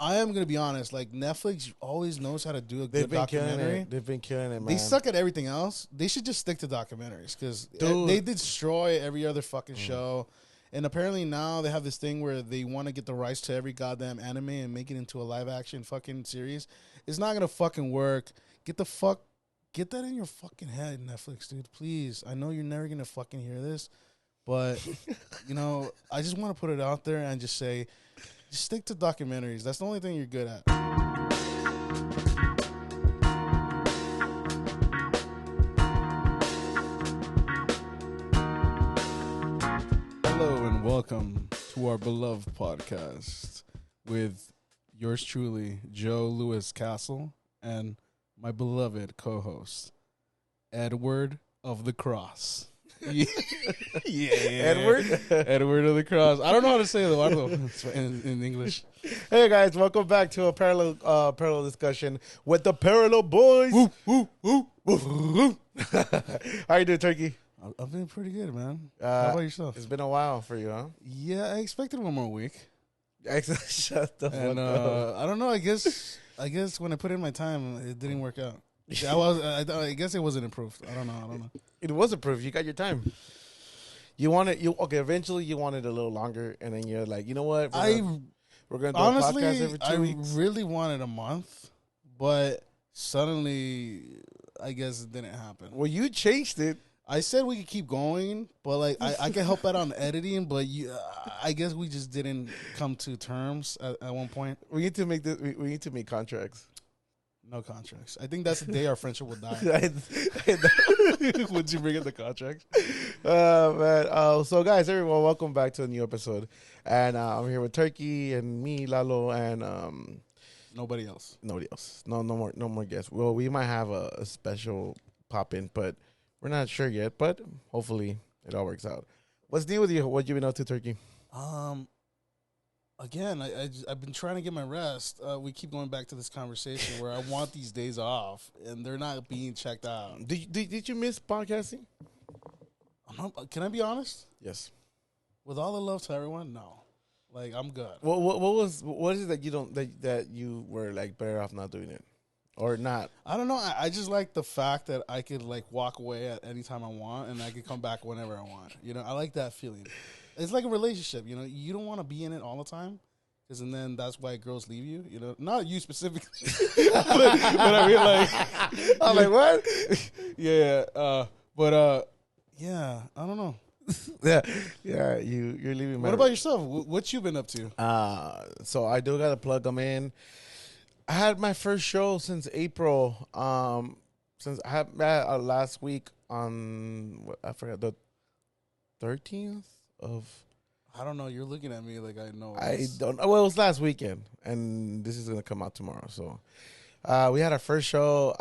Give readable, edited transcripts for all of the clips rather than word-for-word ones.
I am gonna be honest. Like Netflix always knows how to do a good documentary. They've been killing it, man. They suck at everything else. They should just stick to documentaries because they destroy every other fucking show. And apparently now they have this thing where they want to get the rights to every goddamn anime and make it into a live action fucking series. It's not gonna fucking work. Get that in your fucking head, Netflix, dude. Please. I know you're never gonna fucking hear this, but I just want to put it out there and just say. Just stick to documentaries. That's the only thing you're good at. Hello and welcome to our beloved podcast with yours truly, Joe Lewis Castle, and my beloved co-host, Edward of the Cross. Yeah. Edward of the Cross. I don't know how to say it in English. Hey guys, welcome back to a parallel discussion with the Parallel Boys. Woo, woo, woo, woo. How you doing, Turkey? I've been pretty good, man. How about yourself? It's been a while for you, huh? Yeah, I expected one more week. Shut the fuck up. I don't know. I guess when I put in my time, it didn't work out. I guess it wasn't approved. I don't know. It was approved. You got your time. Eventually you wanted a little longer, and then you're like, you know what? We're gonna do honestly, a podcast every 2 weeks. I really wanted a month, but suddenly, I guess it didn't happen. Well, you changed it. I said we could keep going, but like I can help out on editing, but I guess we just didn't come to terms at one point. We need to make this. We need to make contracts. No contracts. I think that's the day our friendship will die. Would you bring in the contracts? Man. So, guys, everyone, welcome back to a new episode. And I'm here with Turkey and me, Lalo, and nobody else. Nobody else. No more guests. Well, we might have a special pop in, but we're not sure yet. But hopefully, it all works out. What's new with you? What you been up to, Turkey? Again, I've been trying to get my rest. We keep going back to this conversation where I want these days off, and they're not being checked out. Did you miss podcasting? Can I be honest? Yes. With all the love to everyone, no. Like, I'm good. What is it that you don't that you were like better off not doing it, or not? I don't know. I just like the fact that I could like walk away at any time I want, and I could come back whenever I want. I like that feeling. It's like a relationship, you don't want to be in it all the time, and then that's why girls leave you, not you specifically, but I mean, like, I'm like, what? Yeah, yeah, I don't know. yeah, you're leaving. What about yourself? What you been up to? So I do gotta plug them in. I had my first show since April. Since I had last week on I forgot the 13th. I don't know. You're looking at me like I know. I don't know. Well, it was last weekend, and this is going to come out tomorrow. So we had our first show.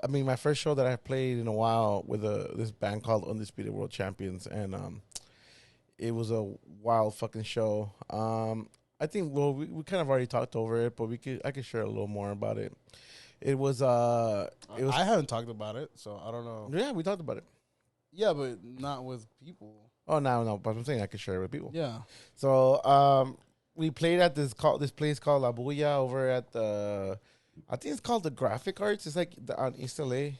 My first show that I played in a while with this band called Undisputed World Champions, and it was a wild fucking show. I think, well, we kind of already talked over it, but I could share a little more about it. It was. I haven't talked about it, so I don't know. Yeah, we talked about it. Yeah, but not with people. Oh, no, but I'm saying I can share it with people. Yeah. So, we played at this place called La Bulla over at I think it's called the Graphic Arts. It's like on East LA.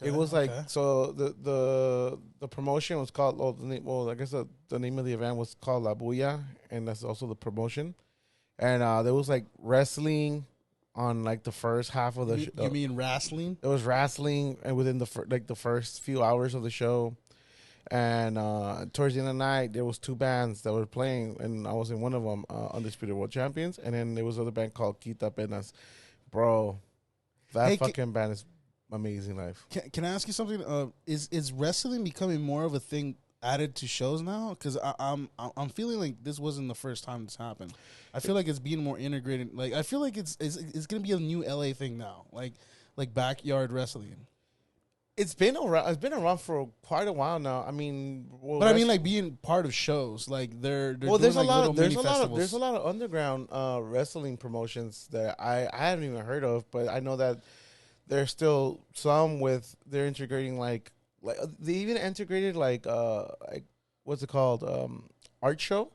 It was like, so the promotion was called, I guess the name of the event was called La Bulla, and that's also the promotion. And there was like wrestling on like the first half of the show. You mean wrestling? It was wrestling, and within the first few hours of the show. And towards the end of the night, there was two bands that were playing, and I was in one of them, Undisputed World Champions, and then there was another band called Quita Penas. Bro, that fucking band is amazing life. Can I ask you something? Is wrestling becoming more of a thing added to shows now? Because I'm feeling like this wasn't the first time this happened. I feel like it's being more integrated. Like I feel like it's gonna be a new LA thing now, like backyard wrestling. It's been around. It's been around for quite a while now. I mean, I mean, like being part of shows, like they're there's doing, there's a lot of underground wrestling promotions that I haven't even heard of, but I know that there's still some they're integrating like they even integrated like what's it called, art show,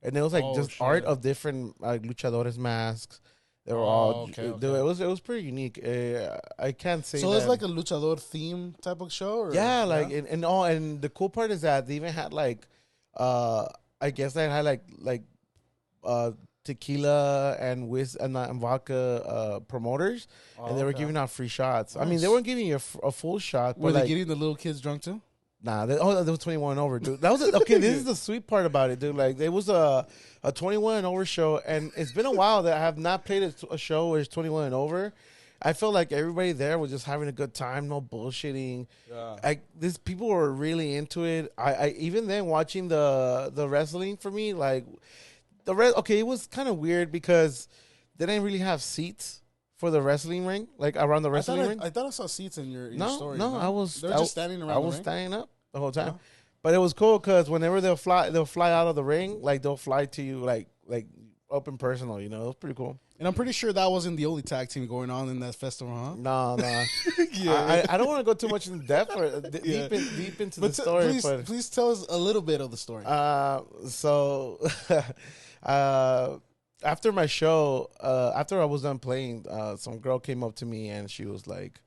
and it was like just art of different like luchadores masks. They were all. Okay. It was pretty unique. I can't say. So that. it's like a luchador theme type of show. Or? Yeah, like and the cool part is that they even had like, I guess they had like tequila and vodka promoters, and they were giving out free shots. Nice. I mean, they weren't giving you a full shot. Were they getting the little kids drunk too? Nah, they was 21 and over, dude. That was okay. This is the sweet part about it, dude. Like, there was a 21 and over show, and it's been a while that I have not played a show where it's 21 and over. I felt like everybody there was just having a good time, no bullshitting. Yeah. These people were really into it. I even then watching the wrestling for me, like it was kind of weird because they didn't really have seats for the wrestling ring, like around the wrestling ring. I thought I saw seats in your story. No, I was just standing around. I was standing up the whole time, but it was cool because whenever they'll fly out of the ring, like they'll fly to you, like up and personal. You know, it was pretty cool. And I'm pretty sure that wasn't the only tag team going on in that festival, huh? No. Yeah. I don't want to go too much in depth or deep into the story. Please tell us a little bit of the story. So after my show, after I was done playing, some girl came up to me and she was like,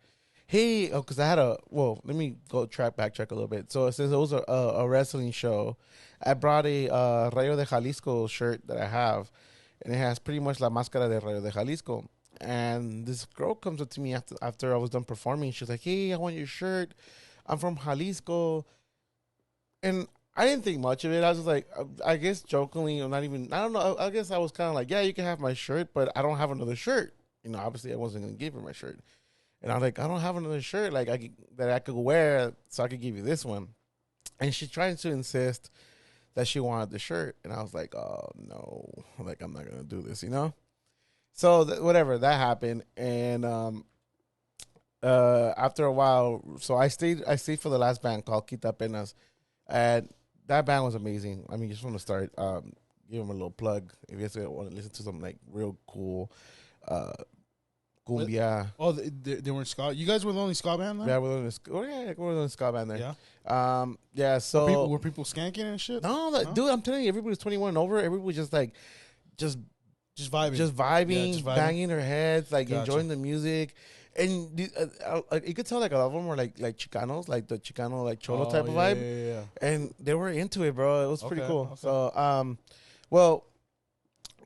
hey, because I had let me backtrack a little bit. So since it was a wrestling show, I brought a Rayo de Jalisco shirt that I have. And it has pretty much la máscara de Rayo de Jalisco. And this girl comes up to me after I was done performing. She's like, hey, I want your shirt. I'm from Jalisco. And I didn't think much of it. I was just like, I guess jokingly, or not even, I don't know. I guess I was kind of like, yeah, you can have my shirt, but I don't have another shirt. You know, obviously I wasn't going to give her my shirt. And I was like, I don't have another shirt that I could wear, so I could give you this one. And she tried to insist that she wanted the shirt, and I was like, oh no, like I'm not gonna do this, you know. So whatever, that happened, and after a while, so I stayed for the last band called Quita Penas, and that band was amazing. I mean, just want to start give them a little plug if you guys want to listen to some like real cool cumbia. Oh, they weren't ska. You guys were the only ska band there? Yeah, we're the only ska band there. Yeah. Yeah. So were people skanking and shit? No, dude, I'm telling you, everybody was 21 and over. Everybody was just like, just vibing, banging their heads, like enjoying the music. And you could tell like a lot of them were like Chicanos, like the Chicano like Cholo type of vibe. Yeah. And they were into it, bro. It was pretty cool. Okay. So, well,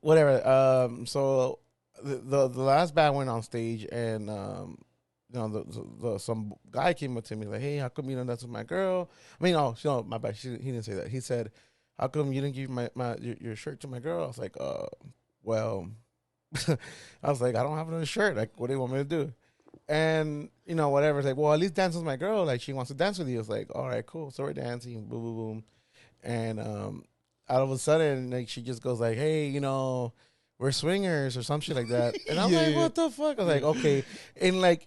whatever. So the last band went on stage, and you know, some guy came up to me like, hey, how come you don't dance with my girl? I mean, no, my bad. He didn't say that. He said, how come you didn't give your shirt to my girl? I was like, well, I was like, I don't have another shirt. Like, what do you want me to do? And, you know, whatever. It's like, well, at least dance with my girl. Like, she wants to dance with you. I was like, all right, cool. So we're dancing, boom, boom, boom. And out of a sudden, like, she just goes like, hey, you know, we're swingers or some shit like that. And I'm like, what the fuck? I was like, okay. And me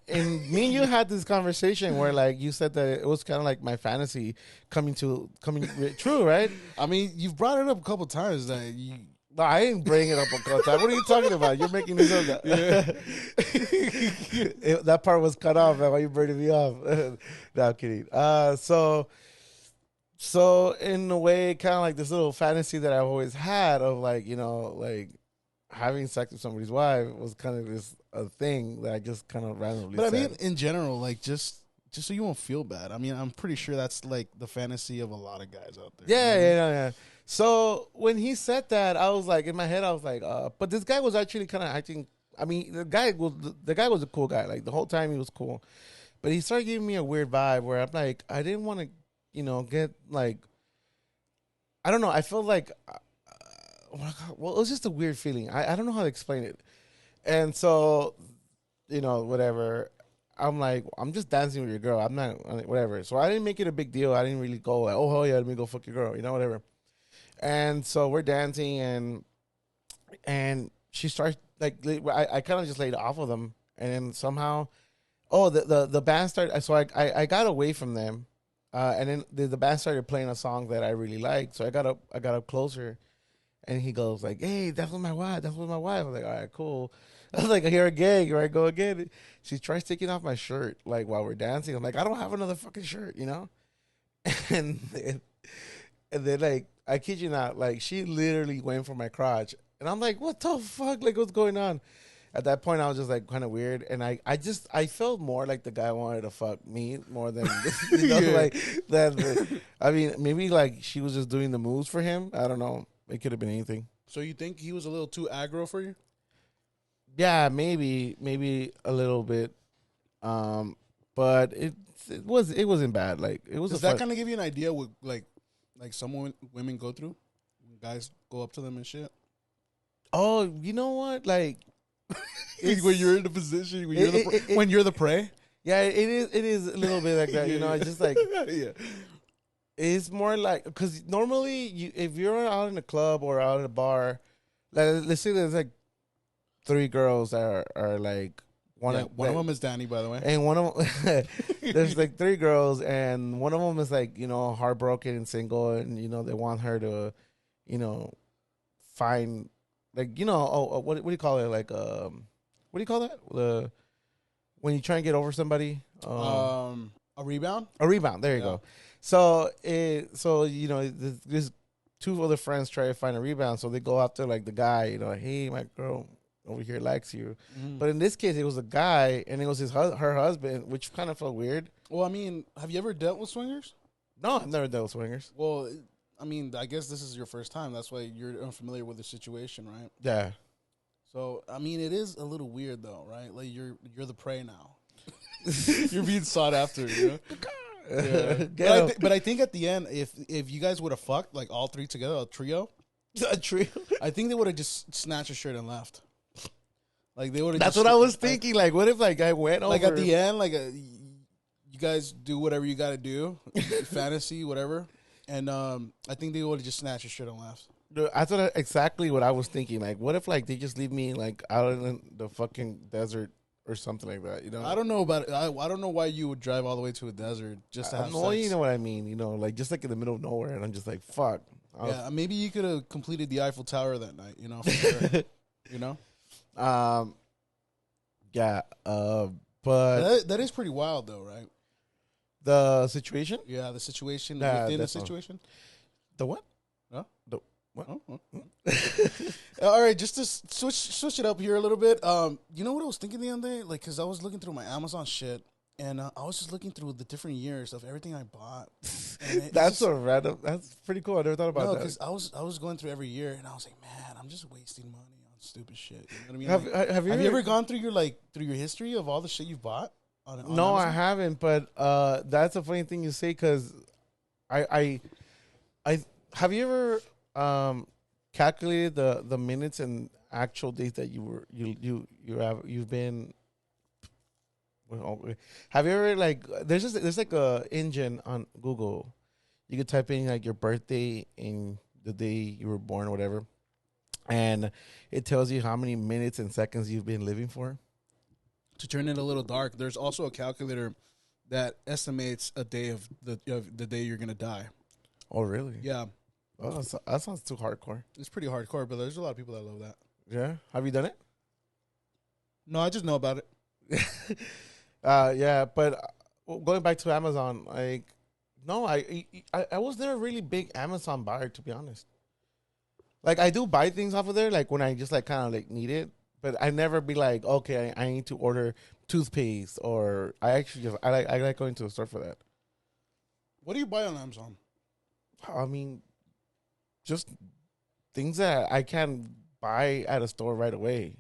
and you had this conversation where like you said that it was kind of like my fantasy coming true, right? I mean, you've brought it up a couple times that you. No, I didn't bring it up a couple times. What are you talking about? You're making this up. That part was cut off. Why you bringing me off? No, I'm kidding. So in a way, kind of like this little fantasy that I've always had of like, you know, like having sex with somebody's wife was kind of a thing that I just kind of randomly said. I mean, in general, like just so you won't feel bad. I mean, I'm pretty sure that's like the fantasy of a lot of guys out there. Yeah. So when he said that, I was like, in my head, I was like, but this guy was actually kind of acting. I mean, the guy was a cool guy. Like the whole time he was cool, but he started giving me a weird vibe where I'm like, I didn't want to, you know, get like, I don't know. I felt like, well, it was just a weird feeling. I don't know how to explain it. And so, you know, whatever. I'm like, I'm just dancing with your girl. I'm not, whatever. So I didn't make it a big deal. I didn't really go like, oh, hell yeah, let me go fuck your girl, you know, whatever. And so we're dancing, and she starts, like, I kind of just laid off of them. And then somehow, the band started, so I got away from them. And then the band started playing a song that I really liked. So I got up closer, and he goes like, hey, that's with my wife. I was like, all right, cool. I was like, here again, here I go again. She tries taking off my shirt, like, while we're dancing. I'm like, I don't have another fucking shirt, you know? And then like, I kid you not. Like, she literally went for my crotch. And I'm like, what the fuck? Like, what's going on? At that point, I was just like kind of weird. And I felt more like the guy wanted to fuck me more than, like that. I mean, maybe like she was just doing the moves for him. I don't know. It could have been anything. So you think he was a little too aggro for you? Yeah, maybe a little bit. But it wasn't bad. Like, it was. Does that kind of give you an idea what like some women go through? When guys go up to them and shit. Oh, you know what? Like, when you're in the position, when you're the prey. Yeah, it is a little bit like that. You know, it's just like yeah. It's more like, because normally if you're out in a club or out in a bar, like, let's say there's like 3 girls that are like one of them is Danny, by the way, and one of them there's like 3 girls, and one of them is like, you know, heartbroken and single, and you know they want her to, you know, find, like, you know, what do you call it, like what do you call that, when you try and get over somebody, a rebound. There you go. So you know, there's 2 other friends try to find a rebound, so they go after like the guy, you know, hey, my girl over here likes you. But in this case, it was a guy, and it was her husband, which kind of felt weird. Well, I mean, have you ever dealt with swingers? No, I've never dealt with swingers. Well, I mean, I guess this is your first time. That's why you're unfamiliar with the situation, right? Yeah. So, I mean, it is a little weird, though, right? Like, you're the prey now. You're being sought after, you know? Yeah. But I think at the end, if you guys would have fucked, like, all 3 together, a trio, I think they would have just snatched your shirt and left. Like, they would have. That's what I was thinking. Like, what if like I went over? Like, at the end, like, you guys do whatever you got to do, fantasy, whatever, and I think they would have just snatched your shirt and left. That's exactly what I was thinking. Like, what if like they just leave me like out in the fucking desert or something like that? You know, I don't know about it. I don't know why you would drive all the way to a desert just to have sex. You know what I mean? You know, like just like in the middle of nowhere, and I'm just like, fuck. Yeah, maybe you could have completed the Eiffel Tower that night. You know, for sure. You know. Yeah. But that is pretty wild, though, right? The situation. Yeah, the situation within the situation. The what? Huh? The what? Oh. All right, just to switch it up here a little bit. You know what I was thinking the other day? Like, because I was looking through my Amazon shit, and I was just looking through the different years of everything I bought. That's so random. That's pretty cool. I never thought about that. Because I was going through every year, and I was like, man, I'm just wasting money on stupid shit. You know what I mean? Have you ever gone through your history of all the shit you've bought? On no, Amazon? I haven't. But that's a funny thing you say, because I have you ever calculated the minutes and actual days that you've been. Have you ever like there's like a engine on Google, you could type in like your birthday and the day you were born or whatever, and it tells you how many minutes and seconds you've been living for. To turn it a little dark, there's also a calculator that estimates a day of the day you're gonna die. Oh, really? Yeah. Oh, that sounds too hardcore. It's pretty hardcore, but there's a lot of people that love that. Yeah. Have you done it? No, I just know about it. Yeah, but going back to Amazon, like, no, I was never really big Amazon buyer, to be honest. Like, I do buy things off of there, like when I just like kind of like need it, but I never be like, okay, I need to order toothpaste, or I like going to the store for that. What do you buy on Amazon? I mean, just things that I can buy at a store right away.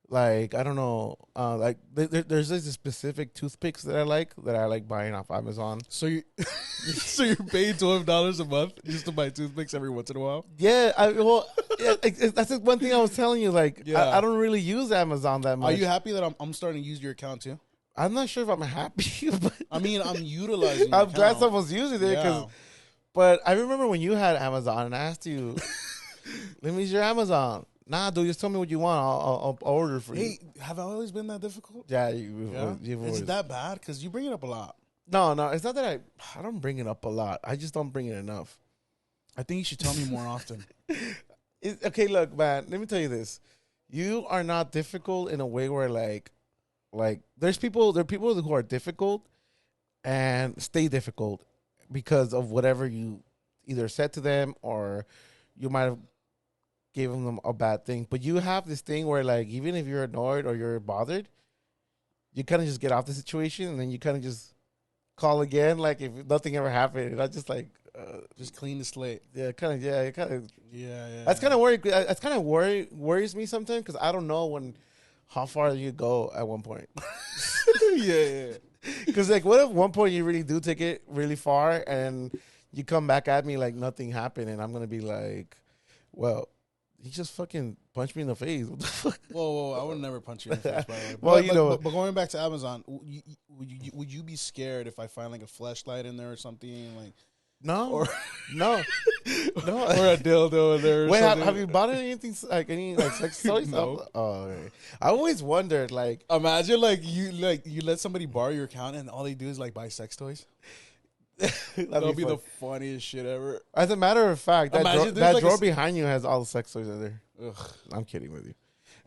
Like, I don't know, like there's this specific toothpicks that I like buying off Amazon. So you, so you're paying $12 a month just to buy toothpicks every once in a while? Yeah, that's the one thing I was telling you. Like, yeah. I don't really use Amazon that much. Are you happy that I'm starting to use your account too? I'm not sure if I'm happy, but I mean, I'm utilizing. I'm glad someone's using it, because. But I remember when you had Amazon and I asked you, "Let me use your Amazon." Nah, dude, just tell me what you want. I'll order for you. Hey, have I always been that difficult? Yeah, Is it that bad? Because you bring it up a lot. No, it's not that I don't bring it up a lot. I just don't bring it enough. I think you should tell me more often. Okay, look, man. Let me tell you this: you are not difficult in a way where like there are people who are difficult and stay difficult because of whatever you either said to them or you might have given them a bad thing. But you have this thing where, like, even if you're annoyed or you're bothered, you kind of just get off the situation and then you kind of just call again, like if nothing ever happened. And I just like just clean the slate. Yeah, kind of. Yeah, Yeah. That's kind of worry. That's kind of worries me sometimes because I don't know how far you go at one point. yeah. Because like, what if one point you really do take it really far and you come back at me like nothing happened, and I'm gonna be like, well, he just fucking punched me in the face. What the fuck? Whoa! I would never punch you in the face. By the way. Well, but going back to Amazon, would you be scared if I find like a flashlight in there or something like? No, or no, or a dildo in there. Wait, have you bought anything like any like sex toys? No. Oh, okay. I always wondered, like, imagine you let somebody borrow your account and all they do is like buy sex toys. That'll be the funniest shit ever. As a matter of fact, that drawer behind you has all the sex toys in there. Ugh. I'm kidding with you.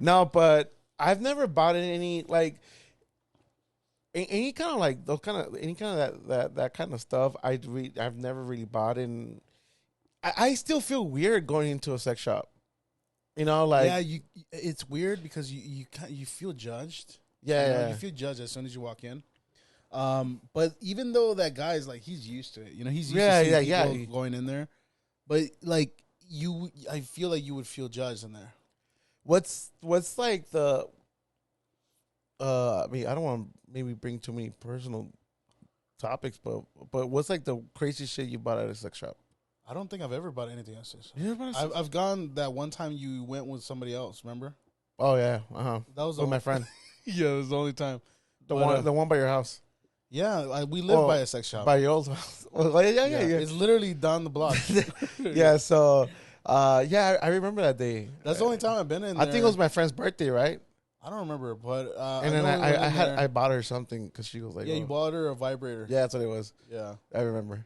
No, but I've never bought any like any kind of like those kind of any kind of that kind of stuff. I've never really bought in. I still feel weird going into a sex shop. You know, like it's weird because you feel judged. Yeah, you feel judged as soon as you walk in. But even though that guy's like he's used to it, he's used to seeing people going in there. But like I feel like you would feel judged in there. What's like the I mean, I don't want to maybe bring too many personal topics, but what's like the craziest shit you bought at a sex shop? I don't think I've ever bought anything else. I've gone that one time you went with somebody else. Remember? Oh yeah, That was with my friend. Yeah, it was the only time. The one by your house. Yeah, we live by a sex shop. By your old house. Well, yeah. It's literally down the block. Yeah, so I remember that day. That's the only time I've been in there. I think it was my friend's birthday, right? I don't remember, but and then I bought her something because she was like, you bought her a vibrator. Yeah, that's what it was. Yeah, I remember.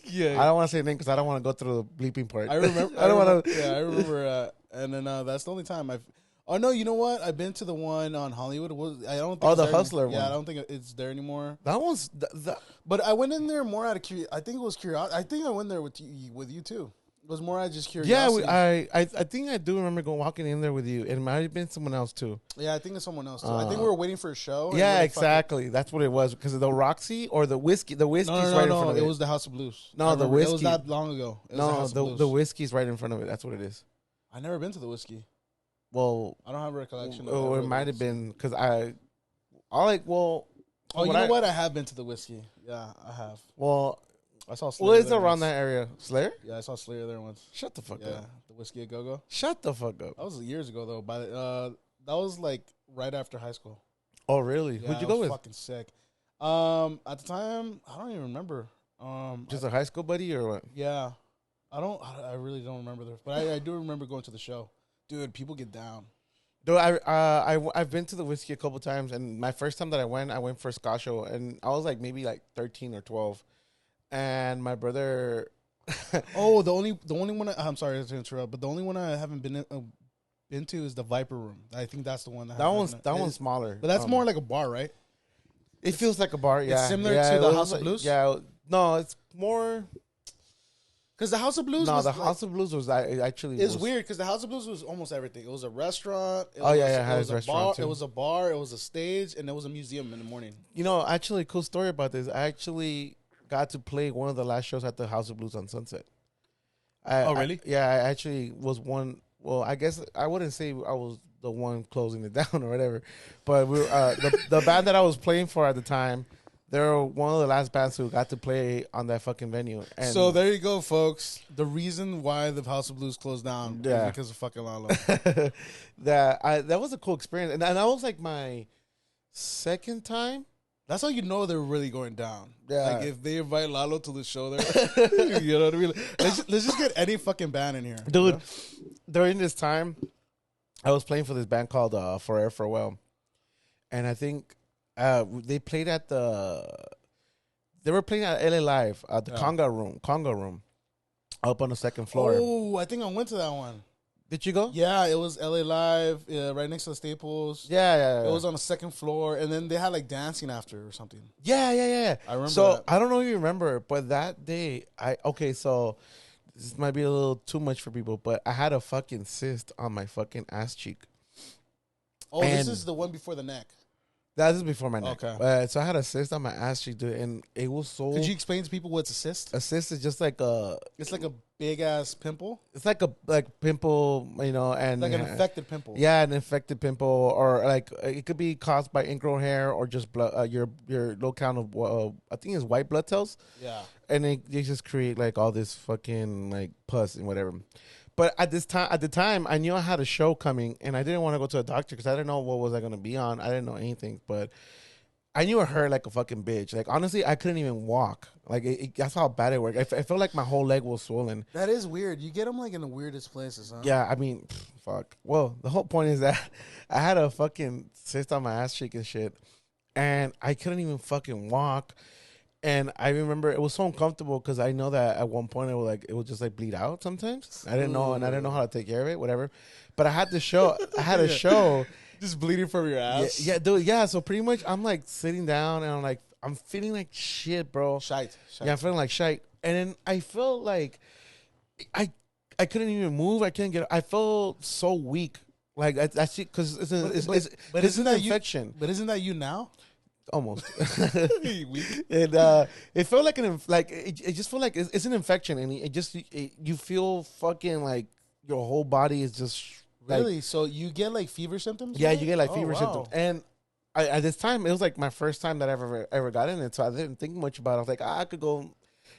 Yeah. I don't want to say a name because I don't want to go through the bleeping part. I remember. I don't want to. Yeah, I remember. And then that's the only time I've. Oh no! You know what? I've been to the one on Hollywood. I don't. Think the Hustler one. Yeah, I don't think it's there anymore. That one's. But I went in there more out of curiosity. I think it was curiosity. I think I went there with you too. It was more out of just curiosity. Yeah, I think I do remember walking in there with you. It might have been someone else too. Yeah, I think it's someone else too. I think we were waiting for a show. Yeah, exactly. That's what it was because of the Roxy or the whiskey. The whiskey's right in front of it. It was the House of Blues. No, the whiskey. It was that long ago. The whiskey's right in front of it. That's what it is. I've never been to the whiskey. Well, I don't have a recollection. Oh, it might have been because you know what? I have been to the whiskey. Yeah, I have. Well, I saw Slayer. Well, it's around that area. Slayer? Yeah, I saw Slayer there once. Shut the fuck up. Yeah, the Whiskey a Go Go. Shut the fuck up. That was years ago though. That was like right after high school. Oh really? Yeah, who'd you go with? Fucking sick. At the time, I don't even remember. Just a high school buddy or what? Yeah, I really don't remember but I do remember going to the show. Dude, people get down. Dude, I've been to the whiskey a couple times, and my first time that I went for a ska show, and I was like maybe like 13 or 12, and my brother. Oh, the only one. I'm sorry to interrupt, but the only one I haven't been to is the Viper Room. I think that's the one. That one's smaller, but that's more like a bar, right? It feels like a bar. Yeah, it's similar to the House of Blues. Yeah, no, it's more. Because the House of Blues House of Blues was actually... It's weird because the House of Blues was almost everything. It was a restaurant. It was a restaurant too. It was a bar. It was a stage. And it was a museum in the morning. You know, actually, cool story about this. I actually got to play one of the last shows at the House of Blues on Sunset. Oh, really? I actually was one... Well, I guess I wouldn't say I was the one closing it down or whatever. But we the band that I was playing for at the time... They're one of the last bands who got to play on that fucking venue. And so there you go, folks. The reason why the House of Blues closed down is because of fucking Lalo. That was a cool experience. And that was like my second time. That's how you know they're really going down. Yeah. Like if they invite Lalo to the show there, you know what I mean? Let's just get any fucking band in here. Dude, you know? During this time, I was playing for this band called Forever Farewell. And I think... they played at they were playing at LA Live at the Conga room up on the second floor. Oh, I think I went to that one. Did you go? Yeah, it was LA Live, right next to the Staples. Yeah. It was on the second floor, and then they had like dancing after or something. Yeah. I remember So that. I don't know if you remember, but that day, so this might be a little too much for people, but I had a fucking cyst on my fucking ass cheek. Oh, this is the one before the neck. That is before my neck. Okay. So I had a cyst on my ass cheek, dude, and it was so. Could you explain to people what's a cyst? A cyst is just like a. It's like a big ass pimple. It's like a pimple, and like an infected pimple. Yeah, an infected pimple, or like it could be caused by ingrown hair or just blood. Your low count of I think it's white blood cells. Yeah, and they just create like all this fucking like pus and whatever. But at the time, I knew I had a show coming, and I didn't want to go to a doctor because I didn't know what was I going to be on. I didn't know anything, but I knew it hurt like a fucking bitch. Like, honestly, I couldn't even walk. Like, that's how bad it worked. I felt like my whole leg was swollen. That is weird. You get them like in the weirdest places, huh? Yeah, I mean, fuck. Well, the whole point is that I had a fucking cyst on my ass cheek and shit, and I couldn't even fucking walk. And I remember it was so uncomfortable because I know that at one point it would just like bleed out sometimes. I didn't know, and I didn't know how to take care of it, whatever. But I had to show. I had a show. Just bleeding from your ass. Yeah, dude. Yeah. So pretty much, I'm like sitting down, and I'm feeling like shit, bro. Shite. Yeah, I'm feeling like shite, and then I felt like I couldn't even move. I couldn't get. I felt so weak. Like that's because it's an infection. But isn't that you now? Almost. And it felt like it just felt like it's an infection, and you feel fucking like your whole body is just really. Like, so you get like fever symptoms? Yeah, you get like fever symptoms, and at this time it was like my first time that I ever got in it, so I didn't think much about it. I was like, I could go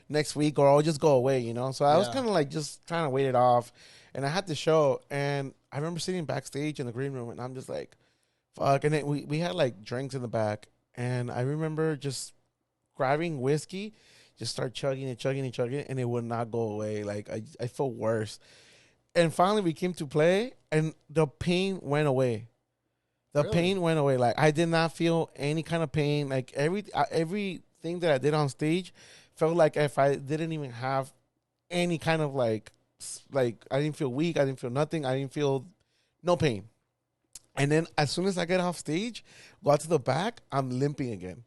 next week, or I'll just go away, So I was kind of like just trying to wait it off, and I had the show, and I remember sitting backstage in the green room, and I'm just like, fuck, and then we had like drinks in the back. And I remember just grabbing whiskey, just start chugging it, and it would not go away. Like, I felt worse. And finally, we came to play, and the pain went away. The pain went away. Like, I did not feel any kind of pain. Like, everything that I did on stage felt like if I didn't even have any kind of, like I didn't feel weak. I didn't feel nothing. I didn't feel no pain. And then as soon as I get off stage, go out to the back, I'm limping again.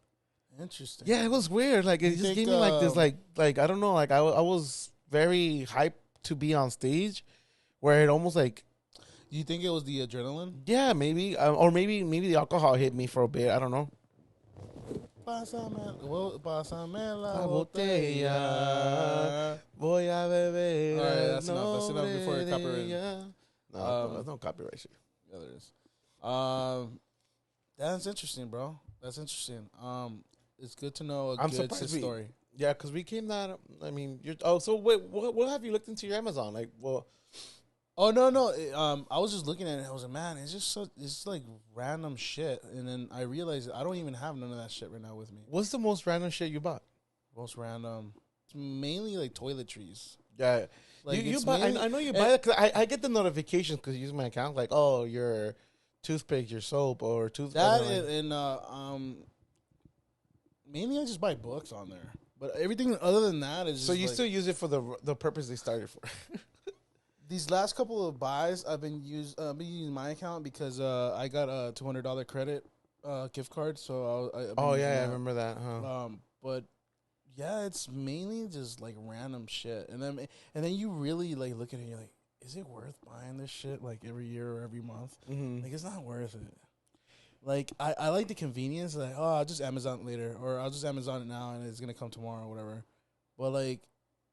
Interesting. Yeah, it was weird. Like, it just gave me like this, like I don't know, like I was very hyped to be on stage, where it almost like. Do you think it was the adrenaline? Yeah, maybe, or maybe the alcohol hit me for a bit. I don't know. Pásame la botella, voy a beber. All right, that's enough. That's enough before it copyright. No, there's no copyright shit. Yeah, there is. That's interesting, bro. That's interesting. It's good to know a good story. Yeah, because we came that. I mean, so wait, what have you looked into your Amazon? Like, well. Oh no. I was just looking at it. I was like, man, it's just like random shit. And then I realized I don't even have none of that shit right now with me. What's the most random shit you bought? Most random. It's mainly like toiletries. Yeah. Like you buy. I know you buy it because I get the notifications because you use my account. Like, oh, your toothpaste, your soap, or toothpaste. That and mainly I just buy books on there. But everything other than that is. So you still use it for the purpose they started for. These last couple of buys, I've been using my account because I got a $200 credit gift card. So I remember that. Huh? But. Yeah, it's mainly just like random shit, and then you really like look at it, and you're like, is it worth buying this shit like every year or every month? Mm-hmm. Like, it's not worth it. Like, I like the convenience, like, oh, I'll just Amazon it later, or I'll just Amazon it now, and it's gonna come tomorrow or whatever. But like,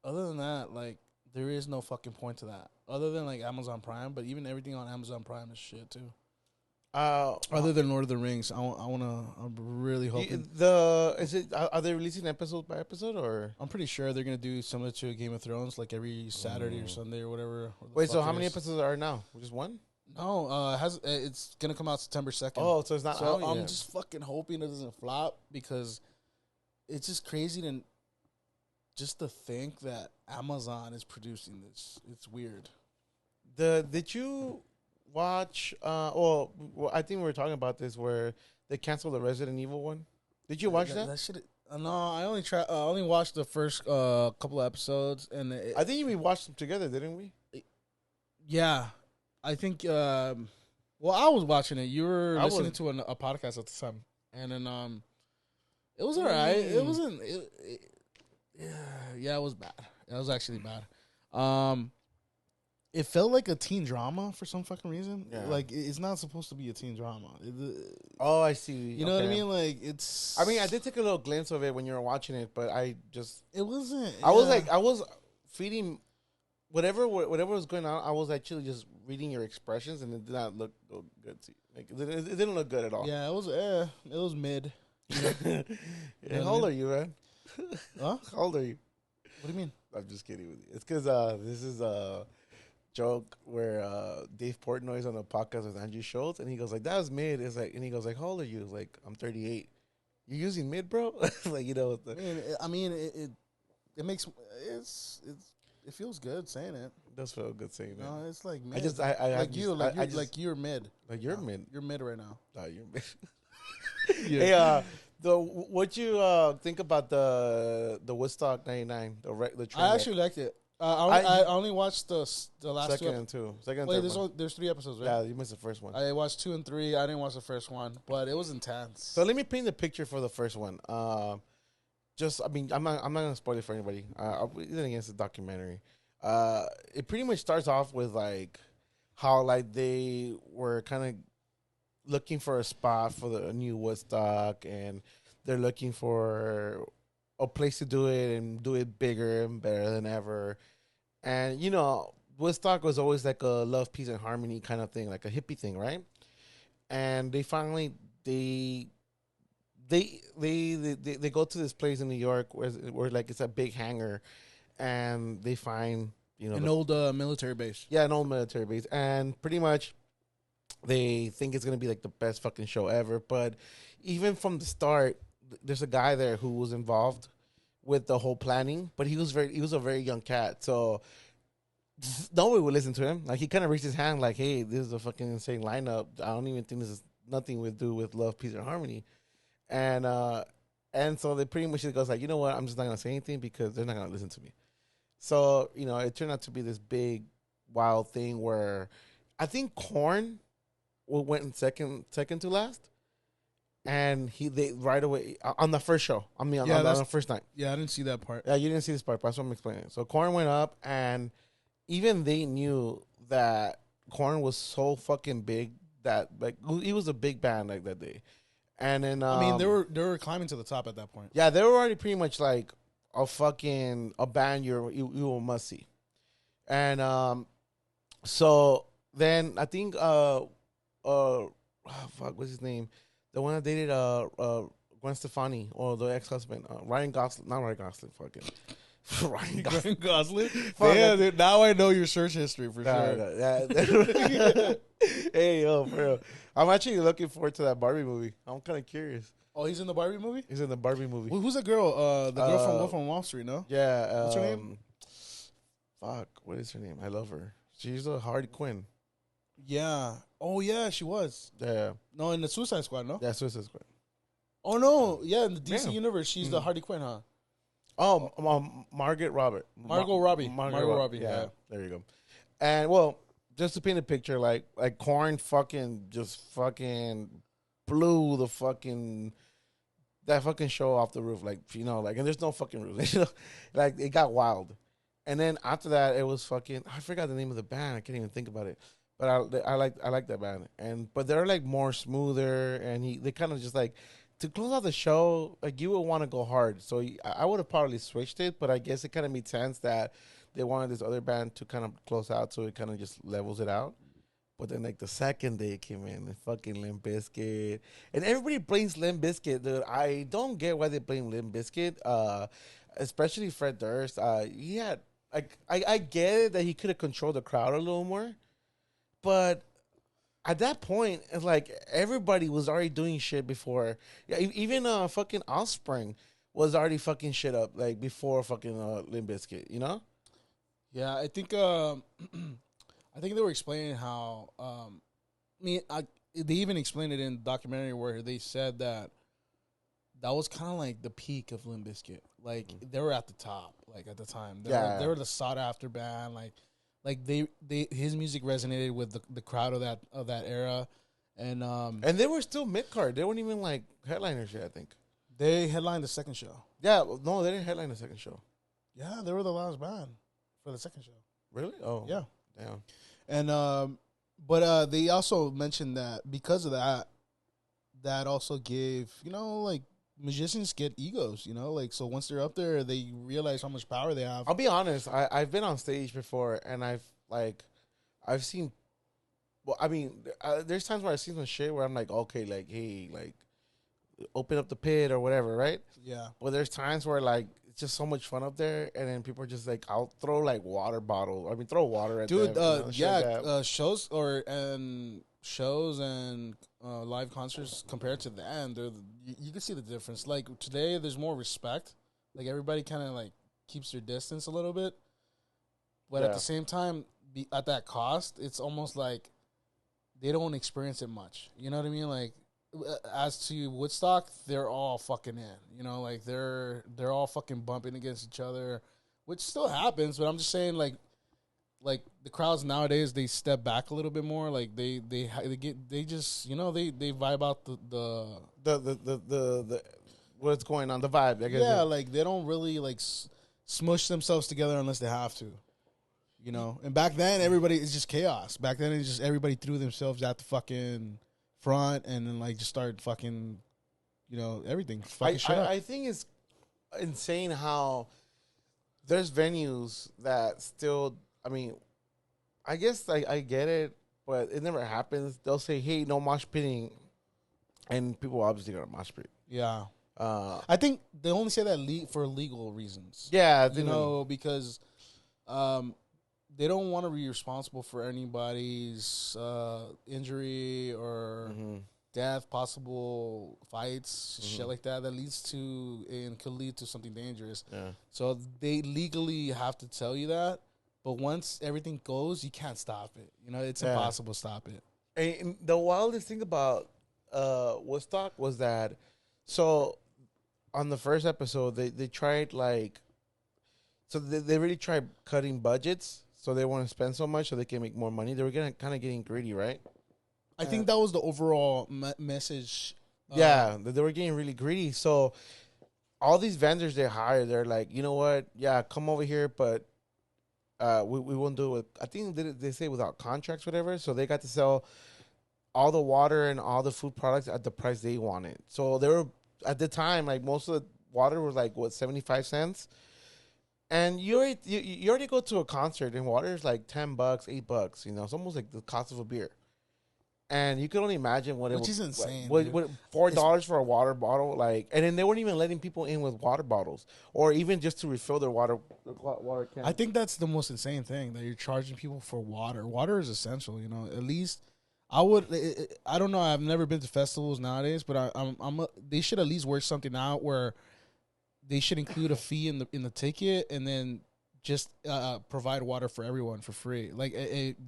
other than that, like, there is no fucking point to that, other than like Amazon Prime. But even everything on Amazon Prime is shit too. Other than Lord of the Rings, I'm really hoping. Are they releasing episode by episode, or? I'm pretty sure they're gonna do similar to Game of Thrones, like every Saturday or Sunday or whatever. Wait, so how many episodes are now? Just one? No, it's gonna come out September 2nd. Oh, so it's not. So I'm just fucking hoping it doesn't flop, because it's just crazy to think that Amazon is producing this. It's weird. Did you watch? Well, I think we were talking about this where they canceled the Resident Evil one. Did you watch that? That shit. No, I only watched the first couple of episodes, and I think we watched them together, didn't we? Yeah, I think. Well, I was watching it. You were listening to a podcast at the time, and then it was alright. It wasn't. Yeah, it was bad. It was actually bad. It felt like a teen drama for some fucking reason. Yeah. Like it's not supposed to be a teen drama. Oh, I see. You know what I mean? Like it's. I mean, I did take a little glimpse of it when you were watching it, but I just. It wasn't. I was feeding whatever was going on. I was actually just reading your expressions, and it did not look good to you. Like it didn't look good at all. Yeah, it was mid. Yeah, how old are you, man? Huh? How old are you? What do you mean? I'm just kidding with you. It's because this is a joke where Dave Portnoy's on a podcast with Andrew Schultz, and he goes like, "That was mid." It's like, and he goes like, "How old are you?" It's like, "I'm 38." You're using mid, bro? Like, you know. I mean, it makes it feels good saying it. It does feel good saying it. No, it's like mid. You're mid. Like you're mid. You're mid right now. No, you're mid. Yeah. Hey, what you think about the Woodstock '99? The train I actually liked it. I only watched the last second and two. Second. Wait, there's 3 episodes, right? Yeah, you missed the first one. I watched 2 and 3. I didn't watch the first one, but it was intense. So let me paint the picture for the first one. I'm not gonna spoil it for anybody. Then again, it's a documentary. It pretty much starts off with like how like they were kind of looking for a spot for the new Woodstock, and they're looking for a place to do it and do it bigger and better than ever. And you know, Woodstock was always like a love, peace, and harmony kind of thing, like a hippie thing, right? And they finally they go to this place in New York where like it's a big hangar, and they find an old military base. Yeah, an old military base, and pretty much they think it's gonna be like the best fucking show ever. But even from the start, there's a guy there who was involved with the whole planning, but he was a very young cat, so nobody would listen to him. Like he kind of raised his hand, like, "Hey, this is a fucking insane lineup. I don't even think this is nothing to do with love, peace, and harmony." And so they pretty much goes like, "You know what? I'm just not gonna say anything because they're not gonna listen to me." So it turned out to be this big, wild thing where I think Korn went in second to last. And they right away on the first show. I mean, on the first night. Yeah, I didn't see that part. Yeah, you didn't see this part, but that's what I'm explaining. So Korn went up, and even they knew that Korn was so fucking big that like he was a big band like that day. And then I mean, they were climbing to the top at that point. Yeah, they were already pretty much like a band you will must see. And so then I think what's his name? The one that dated Gwen Stefani, or the ex-husband, Ryan Gosling. Not Ryan Gosling, fucking. Ryan Gosling? Yeah, dude, now I know your search history for sure. Yeah. Hey, yo, for real. I'm actually looking forward to that Barbie movie. I'm kind of curious. Oh, he's in the Barbie movie? He's in the Barbie movie. Who's the girl? The girl from Wolf on Wall Street, no? Yeah. What's her name? Fuck, what is her name? I love her. She's a Harley Quinn. Yeah. Oh, yeah, she was. Yeah. No, in the Suicide Squad, no? Yeah, Suicide Squad. Oh, no. Yeah, in the DC universe, she's the Harley Quinn, huh? Oh, Margot Robbie. Margot Robbie. Yeah. There you go. And, well, just to paint a picture, like Korn just fucking blew that fucking show off the roof. Like, and there's no fucking roof. Like, it got wild. And then after that, it was fucking, I forgot the name of the band. I can't even think about it. But I like that band, but they're like more smoother, and they kind of just like to close out the show. Like you would want to go hard, so I would have probably switched it, but I guess it kind of made sense that they wanted this other band to kind of close out, so it kind of just levels it out. But then like the second day it came in, the fucking Limp Bizkit, and everybody blames Limp Bizkit, dude. I don't get why they blame Limp Bizkit, especially Fred Durst. He had like I get it that he could have controlled the crowd a little more. But at that point, it's like everybody was already doing shit before. Yeah, even fucking Offspring was already fucking shit up like before fucking Limp Bizkit, you know? Yeah, I think I think they were explaining how they even explained it in the documentary where they said that was kind of like the peak of Limp Bizkit. Like they were at the top, like at the time. They were the sought after band, like. like his music resonated with the crowd of that era, and they were still mid card. They weren't even like headliners yet. I think they headlined the second show. Yeah, no, they didn't headline the second show. Yeah, they were the last band for the second show. Really? Oh, yeah. Damn. And but they also mentioned that because of that, that also gave, like, magicians get egos, like, so once they're up there, they realize how much power they have. I'll be honest. I've been on stage before, and I've seen. Well, I mean, there's times where I've seen some shit where I'm like, okay, like, hey, like, open up the pit or whatever, right? Yeah. But there's times where like it's just so much fun up there, and then people are just like, I'll throw like water bottle. I mean, throw water at dude. them. Shows and live concerts compared to then, you can see the difference. Like today, there's more respect. Like everybody kind of like keeps their distance a little bit, but at the same time, at that cost, it's almost like they don't experience it much. You know what I mean? Like as to Woodstock, they're all fucking in. Like they're all fucking bumping against each other, which still happens. But I'm just saying, like the crowds nowadays, they step back a little bit more. Like they just they vibe out the what's going on, the vibe. I guess. Yeah, like they don't really like smush themselves together unless they have to. And back then everybody is just chaos. Back then it's just everybody threw themselves at the fucking front and then like just started fucking, everything. I think it's insane how there's venues that still. I mean, I guess I get it, but it never happens. They'll say, "Hey, no mosh pitting," and people obviously gonna mosh pit. Yeah, I think they only say that for legal reasons. Yeah, because they don't want to be responsible for anybody's injury or death, possible fights, shit like that. That leads to and could lead to something dangerous. Yeah. So they legally have to tell you that. But once everything goes, you can't stop it. It's impossible to stop it. And the wildest thing about Woodstock was that, so on the first episode, they tried they really tried cutting budgets, so they want to spend so much so they can make more money. They were kind of getting greedy, right? I think that was the overall message. Yeah, they were getting really greedy. So all these vendors they hire, they're like, you know what? Yeah, come over here, but we won't do it. I think they say without contracts, whatever. So they got to sell all the water and all the food products at the price they wanted. So they were at the time, like most of the water was like 75 cents, and you already go to a concert and water is like $10, $8. It's almost like the cost of a beer. And you can only imagine which is insane. What $4 for a water bottle, like, and then they weren't even letting people in with water bottles or even just to refill their water can. I think that's the most insane thing, that you're charging people for water. Water is essential, At least I don't know. I've never been to festivals nowadays, but they should at least work something out where they should include a fee in the ticket and then just provide water for everyone for free. Like,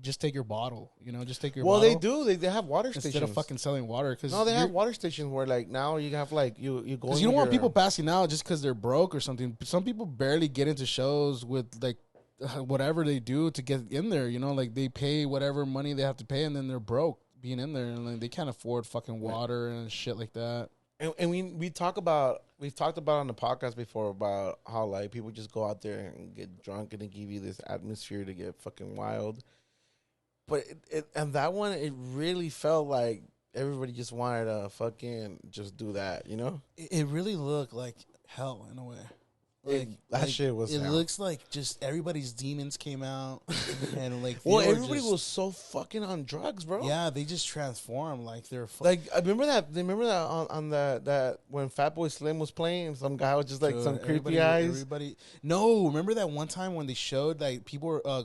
just take your bottle, just take your bottle. Well, they do. They have water stations. Instead of fucking selling water. No, they have water stations where, like, now you have, like, you go. Because you don't want people passing out just because they're broke or something. Some people barely get into shows with, like, whatever they do to get in there, Like, they pay whatever money they have to pay, and then they're broke being in there. And, like, they can't afford fucking water and shit like that. And we've talked about on the podcast before about how, like, people just go out there and get drunk and they give you this atmosphere to get fucking wild. But and that one, it really felt like everybody just wanted to fucking just do that, It really looked like hell in a way. That shit was. It looks like just everybody's demons came out, and like everybody was so fucking on drugs, bro. Yeah, they just transformed like they're like I remember that. Remember that on that when Fatboy Slim was playing, some guy was just like some creepy eyes. No, remember that one time when they showed like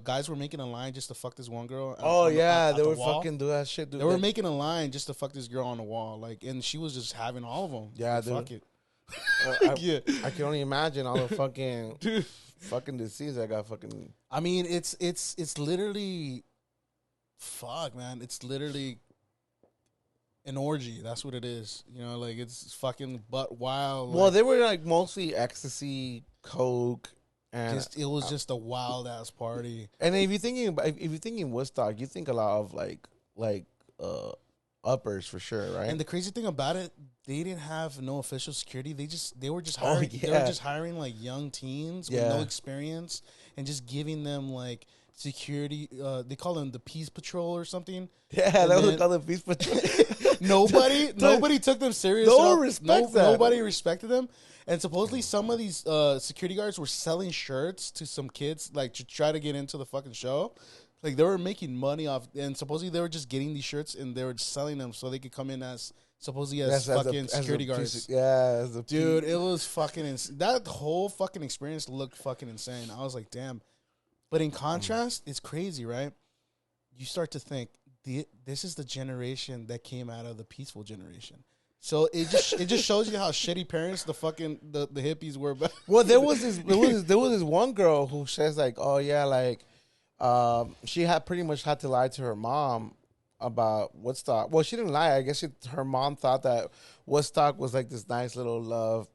guys were making a line just to fuck this one girl. They were fucking do that shit. They were making a line just to fuck this girl on the wall, like, and she was just having all of them. Yeah, dude. Fuck it. I can only imagine all the fucking disease I got fucking. I mean, it's literally, fuck, man. It's literally an orgy. That's what it is. Like, it's fucking butt wild. Well, they were like mostly ecstasy, coke, And it was just a wild ass party. And if you're thinking Woodstock, you think a lot of uppers for sure, right? And the crazy thing about it, they didn't have no official security. They were just hiring. Oh, yeah. They were just hiring like young teens with no experience and just giving them like security. They call them the Peace Patrol or something. Yeah, and that was called the Peace Patrol. nobody took them serious. Nobody respected them. And supposedly some of these security guards were selling shirts to some kids like to try to get into the fucking show. Like, they were making money off, and supposedly they were just getting these shirts, and they were just selling them so they could come in as fucking security guards. Dude, it was fucking that whole fucking experience looked fucking insane. I was like, damn. But in contrast, it's crazy, right? You start to think, this is the generation that came out of the peaceful generation. So it just shows you how shitty parents the hippies were. Well, there was this one girl who says like, oh yeah, like. She had pretty much had to lie to her mom about Woodstock. Well, she didn't lie. I guess her mom thought that Woodstock was like this nice little love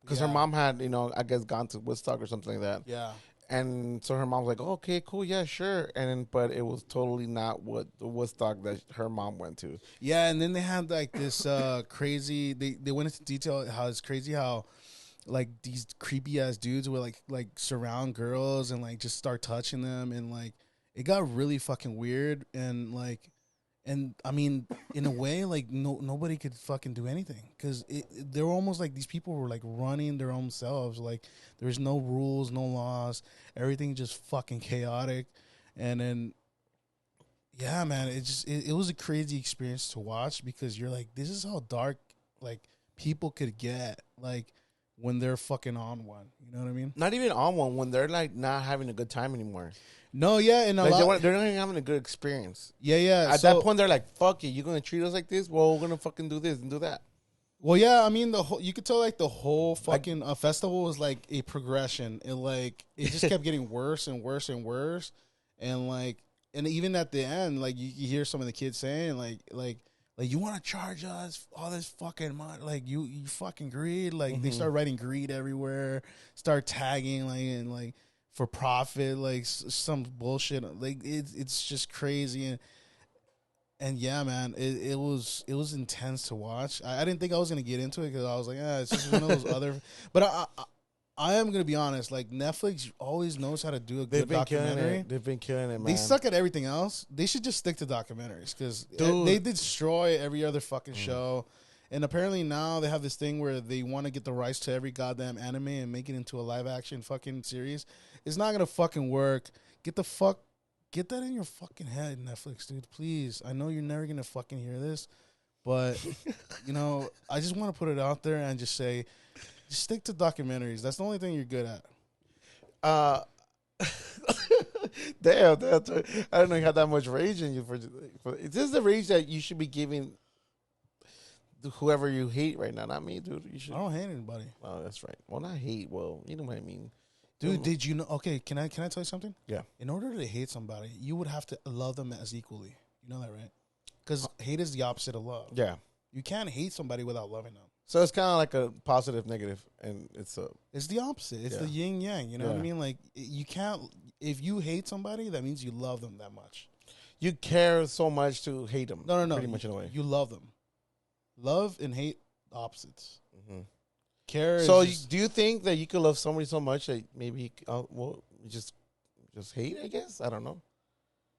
because her mom had, I guess gone to Woodstock or something like that. Yeah. And so her mom was like, oh, okay, cool, yeah, sure. But it was totally not what the Woodstock that her mom went to. Yeah, and then they had like this crazy. They went into detail how it's crazy how. Like these creepy ass dudes would like surround girls and like just start touching them, and like it got really fucking weird, and I mean, in a way, like nobody could fucking do anything because they were almost like these people were like running their own selves. Like there's no rules, no laws, everything just fucking chaotic, and then yeah, man, it was a crazy experience to watch because you're like, this is how dark like people could get like. When they're fucking on one, you know what I mean? Not even on one, when they're like not having a good time anymore. No, yeah, and they're not even having a good experience. Yeah. At that point, they're like, "Fuck it, you're gonna treat us like this? Well, we're gonna fucking do this and do that." Well, yeah, I mean, you could tell like the whole fucking festival was like a progression. It just kept getting worse and worse and worse, and even at the end, like you hear some of the kids saying like you want to charge us all this fucking money, like you fucking greed, like they start writing greed everywhere, start tagging like for profit, like some bullshit, like it's just crazy, and yeah, man, it was intense to watch. I didn't think I was gonna get into it because I was like, it's just one of those other, but I am gonna be honest. Like Netflix always knows how to do a good documentary. They've been killing it, man. They suck at everything else. They should just stick to documentaries because they destroy every other fucking show. And apparently now they have this thing where they want to get the rights to every goddamn anime and make it into a live action fucking series. It's not gonna fucking work. Get that in your fucking head, Netflix, dude. Please. I know you're never gonna fucking hear this, but I just want to put it out there and just say. Just stick to documentaries. That's the only thing you're good at. Damn. I don't know you have that much rage in you. Is this the rage that you should be giving whoever you hate right now? Not me, dude. I don't hate anybody. Oh, that's right. Well, not hate. Well, you know what I mean. Dude, did you know? Okay, can I tell you something? Yeah. In order to hate somebody, you would have to love them as equally. You know that, right? Because hate is the opposite of love. Yeah. You can't hate somebody without loving them. So it's kind of like a positive, negative, and it's the opposite. It's the yin yang. You know what I mean? Like you can't. If you hate somebody, that means you love them that much. You care so much to hate them. No. Pretty much in a way. You love them. Love and hate opposites. Mm-hmm. Care. So do you think that you could love somebody so much that maybe just hate? I guess I don't know.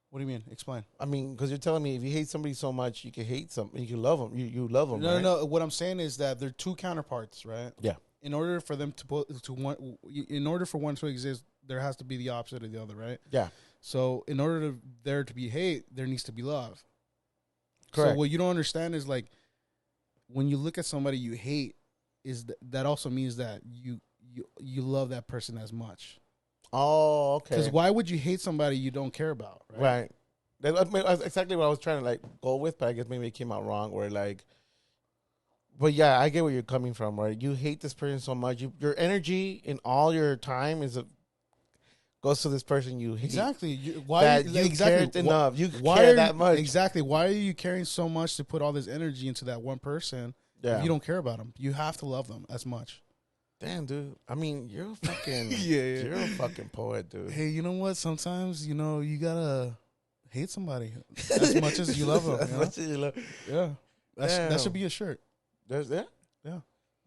What do you mean? Explain. I mean, because you're telling me if you hate somebody so much, you can hate something. You can love them. You love them. No. What I'm saying is that they're two counterparts, right? Yeah. In order for them in order for one to exist, there has to be the opposite of the other, right? Yeah. So in order there to be hate, there needs to be love. Correct. So what you don't understand is like when you look at somebody you hate, that also means that you love that person as much. Oh, okay. Because why would you hate somebody you don't care about? Right. That's exactly what I was trying to like go with, but I guess maybe it came out wrong. Where like, but yeah, I get where you're coming from. Right? You hate this person so much. Your energy and all your time goes to this person you hate. Exactly. Care enough. You care that much. Exactly. Why are you caring so much to put all this energy into that one person? Yeah. If you don't care about them, you have to love them as much. Damn, dude. I mean, you're a fucking Yeah. you're a fucking poet, dude. Hey, you know what? Sometimes, you gotta hate somebody as much as you love them. As much as you love. Yeah. That should Damn. be a shirt. There's that? Yeah.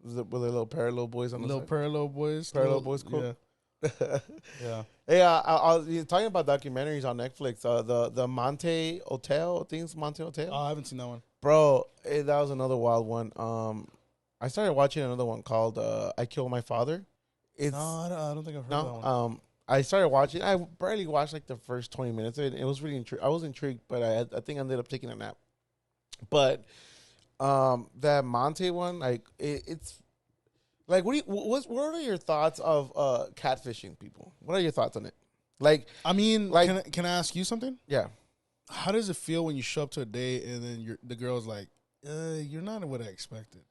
With the little parallel boys on the Little side. parallel boys. Parallel boys quote. Yeah. Yeah. Hey, I was talking about documentaries on Netflix. The Monte Hotel, things Monte Hotel. Oh, I haven't seen that one. Bro, that was another wild one. I started watching another one called "I Killed My Father." It's No, I don't think I've heard of that one. I started watching. I barely watched like the first 20 minutes. It was really I was intrigued, but I think I ended up taking a nap. But that Monte one, like it's like what are your thoughts of catfishing people? What are your thoughts on it? Like, I mean, like, can I ask you something? yeah. How does it feel when you show up to a date and then the girl's like, you're not what I expected?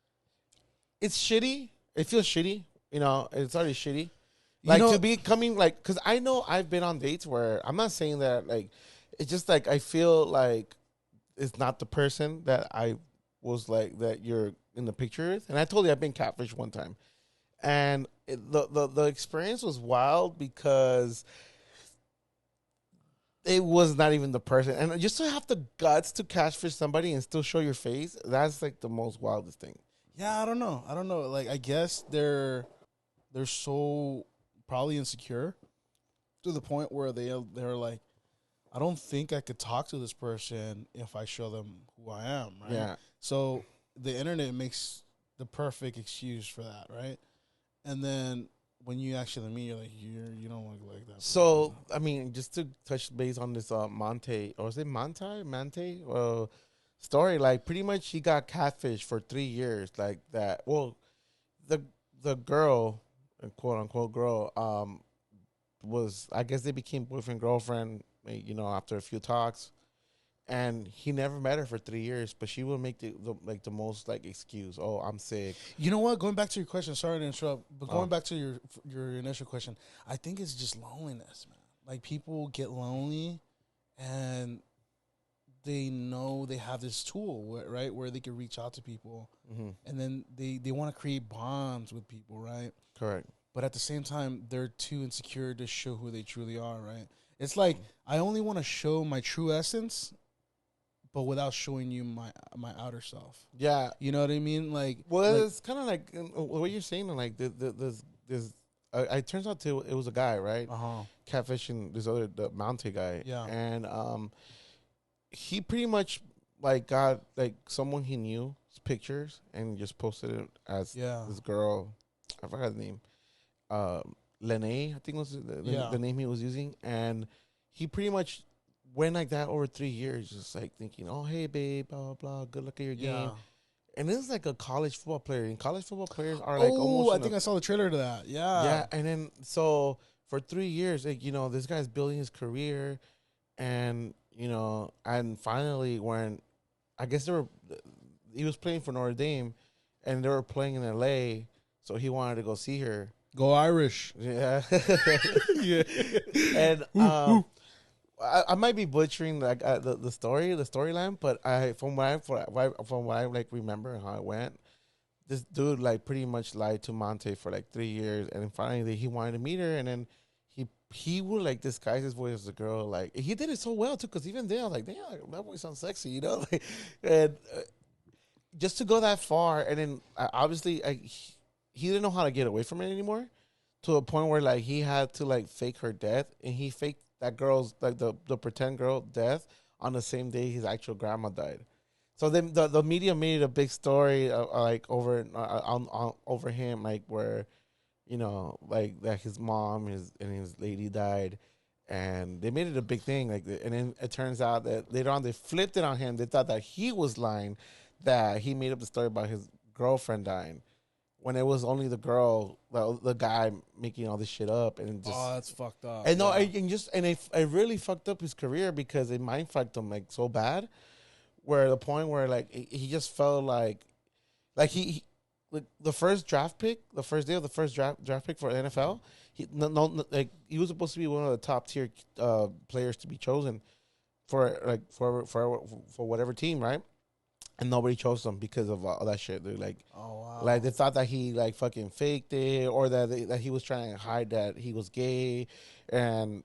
It's shitty. It feels shitty. You know, it's already shitty. Like, to be coming, like, because I know I've been on dates where I'm not saying that, like, it's just like I feel like it's not the person that I was like, that you're in the picture with. And I told you I've been catfished one time. And the experience was wild because it was not even the person. And just to have the guts to catfish somebody and still show your face, that's like the most wildest thing. Yeah, I don't know. Like, I guess they're so probably insecure to the point where they're like, I don't think I could talk to this person if I show them who I am, right? Yeah. So the internet makes the perfect excuse for that, right? And then when you actually meet, you're like, you don't look like that. So, I mean, just to touch base on this Monte, or is it Mante? Story, like, pretty much he got catfished for 3 years, like that. Well, the girl, quote unquote girl, was, I guess they became boyfriend girlfriend, you know, after a few talks, and he never met her for 3 years, but she would make the most like excuse. Oh, I'm sick. You know what? Going back to your question, sorry to interrupt, but going back to your initial question, I think it's just loneliness, man. Like, people get lonely, and they know they have this tool, right, where they can reach out to people, and then they want to create bonds with people, right? Correct. But at the same time, they're too insecure to show who they truly are, right? It's like, I only want to show my true essence, but without showing you my outer self. Yeah. You know what I mean? Like, well, it's kind of like what you're saying. Like, there's it turns out it was a guy, right? Catfishing the Monte guy. Yeah. And he pretty much like got like someone he knew pictures and just posted it as this girl. I forgot the name. Lene, I think was the name he was using, and he pretty much went like that over 3 years, just like thinking, "Oh, hey, babe, blah blah blah, good luck at your game." And this is like a college football player, and college football players are like almost. I think I saw the trailer to that. Yeah, yeah, and then so for 3 years, like, you know, this guy's building his career, and you know, and finally when I guess he was playing for Notre Dame, and they were playing in LA, so he wanted to go see her. Go Irish. Yeah. Yeah. And I might be butchering like the storyline, but from what I like remember how it went, this dude like pretty much lied to Monte for like 3 years, and then finally he wanted to meet her, and then he would like disguise his voice as a girl. Like, he did it so well too, because even then I was like, damn, that voice sounds sexy, you know. Like, and just to go that far, and then obviously he didn't know how to get away from it anymore, to a point where like he had to like fake her death, and he faked that girl's like the pretend girl death on the same day his actual grandma died. So then the media made a big story like over over him, like where, you know, like that his mom and his lady died, and they made it a big thing. Like, and then it turns out that later on they flipped it on him. They thought that he was lying, that he made up the story about his girlfriend dying, when it was only the girl, the guy making all this shit up, and just that's fucked up. And no, it really fucked up his career, because it mind fucked him like so bad, where the point where like he just felt like he like the first draft pick, the first day of the first draft pick for the NFL, he was supposed to be one of the top tier players to be chosen for whatever team, right? and nobody chose him because of all that shit. They're like, oh wow, like they thought that he like fucking faked it, or that he was trying to hide that he was gay, and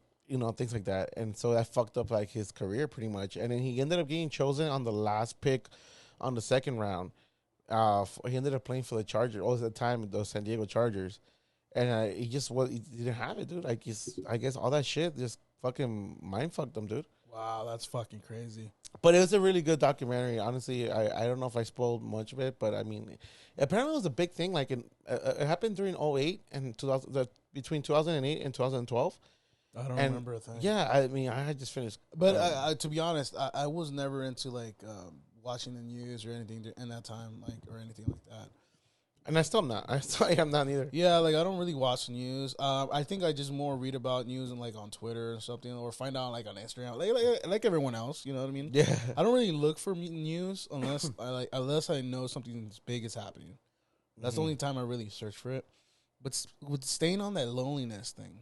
things like that. And so that fucked up like his career pretty much. And then he ended up getting chosen on the last pick on the second round. He ended up playing for the Chargers all the time, the San Diego Chargers, and he didn't have it, dude. Like I guess all that shit just fucking mind fucked him, dude. wow, that's fucking crazy. But it was a really good documentary. Honestly, I don't know if I spoiled much of it, but I mean, apparently it was a big thing. Like it happened during 2008 and 2000, between 2008 and 2012. I don't remember a thing. Yeah, I mean, I had just finished. But to be honest, I was never into like watching the news or anything in that time, like or anything like that. And I still am not. I am not either. Yeah, like I don't really watch the news. I think I just more read about news and like on Twitter or something, or find out like on Instagram, like everyone else. You know what I mean? Yeah. I don't really look for news unless I know something big is happening. That's the only time I really search for it. But with staying on that loneliness thing,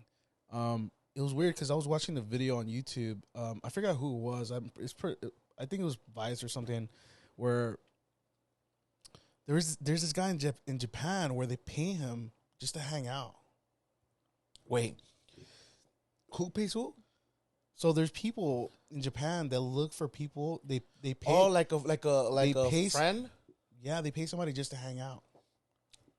it was weird because I was watching the video on YouTube. I forgot who it was. I think it was Vice or something, where there's this guy in Japan where they pay him just to hang out. Wait, who pays who? So there's people in Japan that look for people. They pay. Oh, like a friend. Yeah, they pay somebody just to hang out.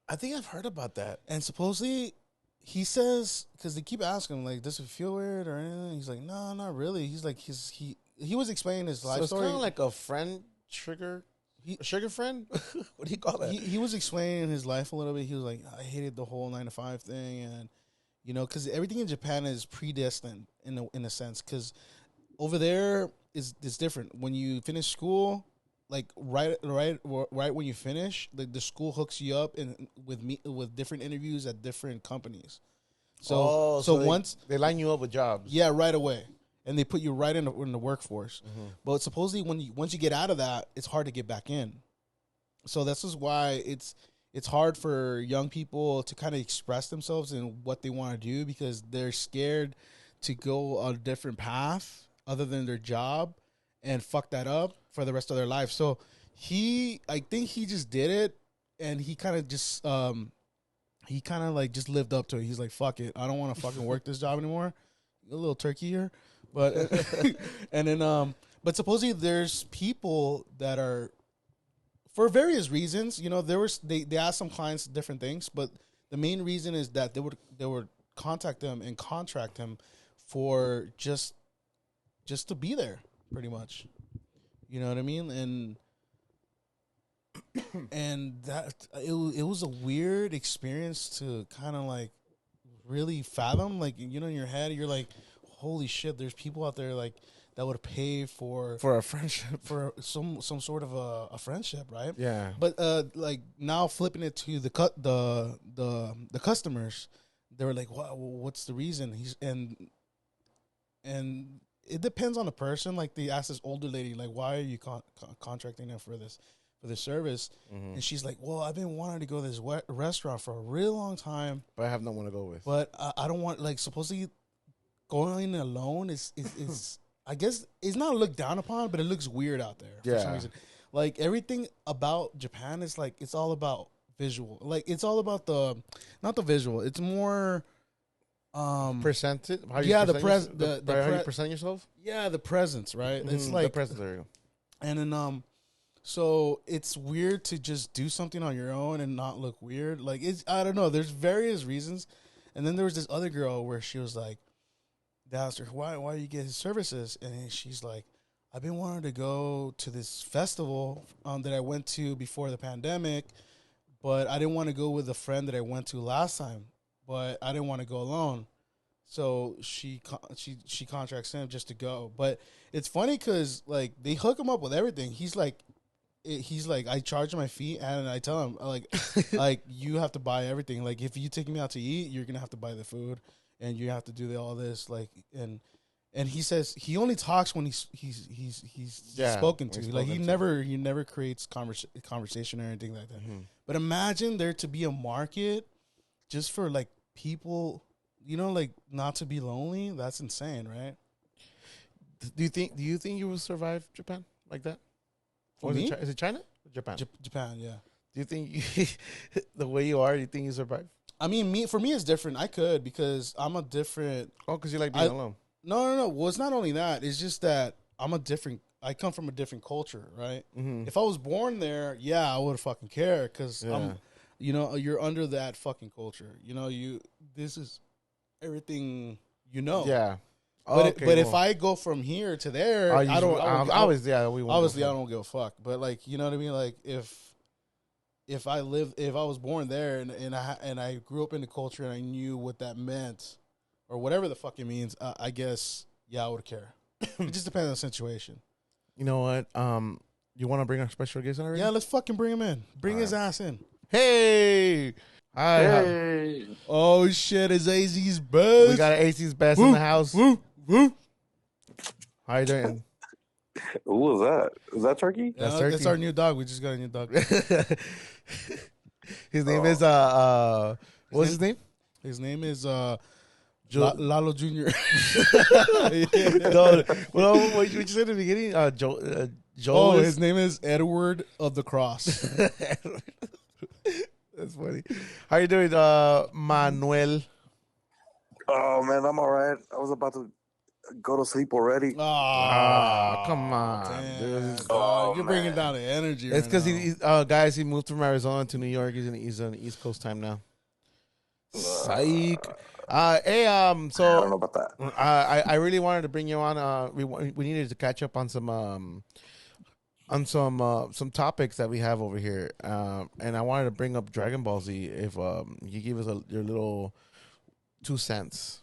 I think I've heard about that. And supposedly, he says, because they keep asking him, like, does it feel weird or anything? He's like, no, not really. He's like, he was explaining his life story. It's kind of like a friend sugar friend. What do you call that? He was explaining his life a little bit. He was like, I hated the whole 9 to 5 thing, and because everything in Japan is predestined in a sense. Because over there is different. When you finish school, like right when you finish, the school hooks you up with different interviews at different companies. So once they line you up with jobs, yeah, right away. And they put you right in the workforce. Mm-hmm. But supposedly once you get out of that, it's hard to get back in. So this is why it's hard for young people to kind of express themselves and what they want to do, because they're scared to go a different path other than their job and fuck that up for the rest of their life. So I think he just did it, and he kind of just just lived up to it. He's like, fuck it, I don't want to fucking work this job anymore. A little turkey here. But and then but supposedly there's people that are, for various reasons, they asked some clients different things, but the main reason is that they would contact them and contract him for just to be there, pretty much. You know what I mean? And that it was a weird experience to kind of like really fathom. Like, in your head, you're like, holy shit, there's people out there like that would pay for a friendship, for some sort of a friendship, right? Yeah. But like now flipping it to the customers, they were like, what's the reason? And it depends on the person. Like, they asked this older lady, like, why are you contracting them for this service? Mm-hmm. And she's like, well, I've been wanting to go to this restaurant for a really long time, but I have no one to go with. But I don't want, like, supposedly going alone is I guess it's not looked down upon, but it looks weird out there for some reason. Like, everything about Japan is like, it's all about visual. Like, it's all about not the visual. It's more presented. How you how you present yourself. Yeah, the presence, right? It's like the presence. There you go. And then so it's weird to just do something on your own and not look weird. Like, I don't know. There's various reasons. And then there was this other girl where she was like, they asked her, why do you get his services? And she's like, I've been wanting to go to this festival that I went to before the pandemic, but I didn't want to go with a friend that I went to last time, but I didn't want to go alone. So she contracts him just to go. But it's funny because, like, they hook him up with everything. He's like, I charge my fee, and I tell him, like you have to buy everything. Like, if you take me out to eat, you're gonna have to buy the food, and you have to do all this. Like, and he says he only talks when he's spoken to. Like, he never creates conversation or anything like that. Mm-hmm. But imagine there to be a market just for, like, people, like, not to be lonely. That's insane, right? Do you think you will survive Japan like that? For me? Is it China or Japan? Japan, yeah. Do you think the way you are, do you think you survive? I mean, for me, it's different. I could because I'm a different. Oh, because you like being alone. No. Well, it's not only that. It's just that I come from a different culture, right? Mm-hmm. If I was born there, yeah, I would fucking care because I'm, you're under that fucking culture. This is everything you know. Yeah. But if I go from here to there, I don't. Obviously, I don't give a fuck. But like, you know what I mean? Like if I was born there and I grew up in the culture and I knew what that meant or whatever the fuck it means, I guess I would care. It just depends on the situation. You know what? You want to bring our special guest in already? Yeah, let's fucking bring him in. Bring his ass in. Hey. Hi. Hey. Oh shit! It's AZ's best. We got AZ's best in the house. Woo. How you doing? Who was that? Is that Turkey? That's Turkey. That's our new dog. We just got a new dog. His name is what's his name? His name is Lalo Jr. No, well, what you said in the beginning? Joel. His name is Edward of the Cross. That's funny. How you doing, Manuel? Oh man, I'm all right. I was about to go to sleep already. Come on, dude. You're bringing down the energy. It's because guys, he moved from Arizona to New York. He's on East Coast time now. Psych. Hey, so I don't know about that. I really wanted to bring you on. We needed to catch up on some topics that we have over here. And I wanted to bring up Dragon Ball Z. If you give us your little 2 cents.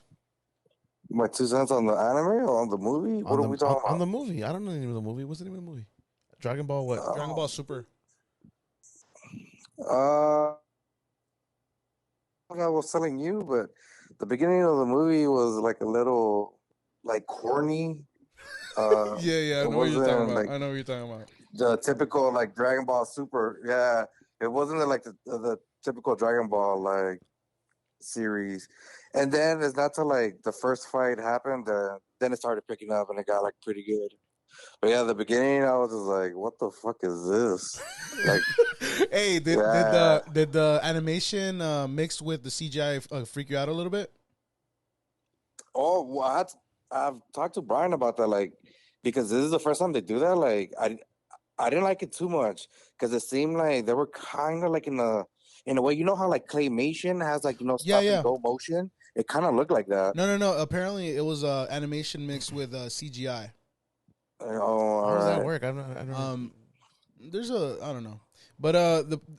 My 2 cents on the anime or on the movie? What are we talking about? On the movie. I don't know the name of the movie. What's the name of the movie? Dragon Ball what? Dragon Ball Super. I was telling you, but the beginning of the movie was like a little like corny. Yeah, I know what you're talking about. I know what you're talking about. The typical like Dragon Ball Super. Yeah, it wasn't like the typical Dragon Ball like series. And then it's not till like the first fight happened, then it started picking up and it got like pretty good. But yeah, the beginning I was just like, what the fuck is this? Like, hey, did the animation mixed with the CGI freak you out a little bit? Oh, well, I've talked to Brian about that, like, because this is the first time they do that. Like, I didn't like it too much because it seemed like they were kind of like in a way, you know how like claymation has like stop and go motion. It kind of looked like that. No. Apparently, it was animation mixed with CGI. Oh, how does that work? I don't know. I don't know, but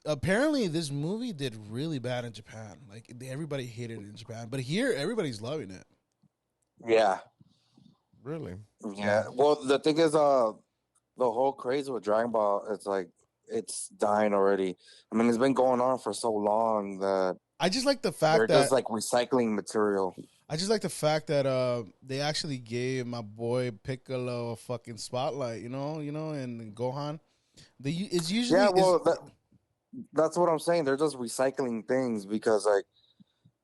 apparently this movie did really bad in Japan. Like everybody hated it in Japan, but here everybody's loving it. Yeah. Really? Yeah. Well, the thing is, the whole craze with Dragon Ball, it's like it's dying already. I mean, it's been going on for so long that I just like the fact that they're just like recycling material. I just like the fact that they actually gave my boy Piccolo a fucking spotlight, and Gohan. It's usually that's what I'm saying. They're just recycling things because like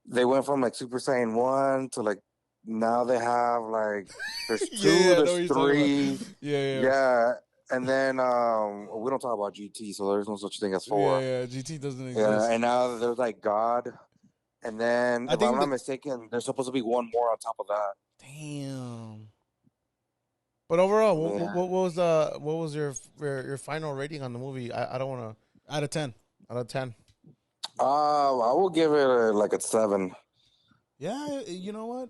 they went from like Super Saiyan 1 to like now they have like there's 2, there's 3. Yeah. And then we don't talk about GT, so there's no such thing as 4. Yeah, GT doesn't exist. Yeah, and now there's like God. And then, if I'm not mistaken, there's supposed to be one more on top of that. Damn. But overall, what was your final rating on the movie? I don't want to. Out of 10. Out of 10. I will give it like a 7. Yeah, you know what?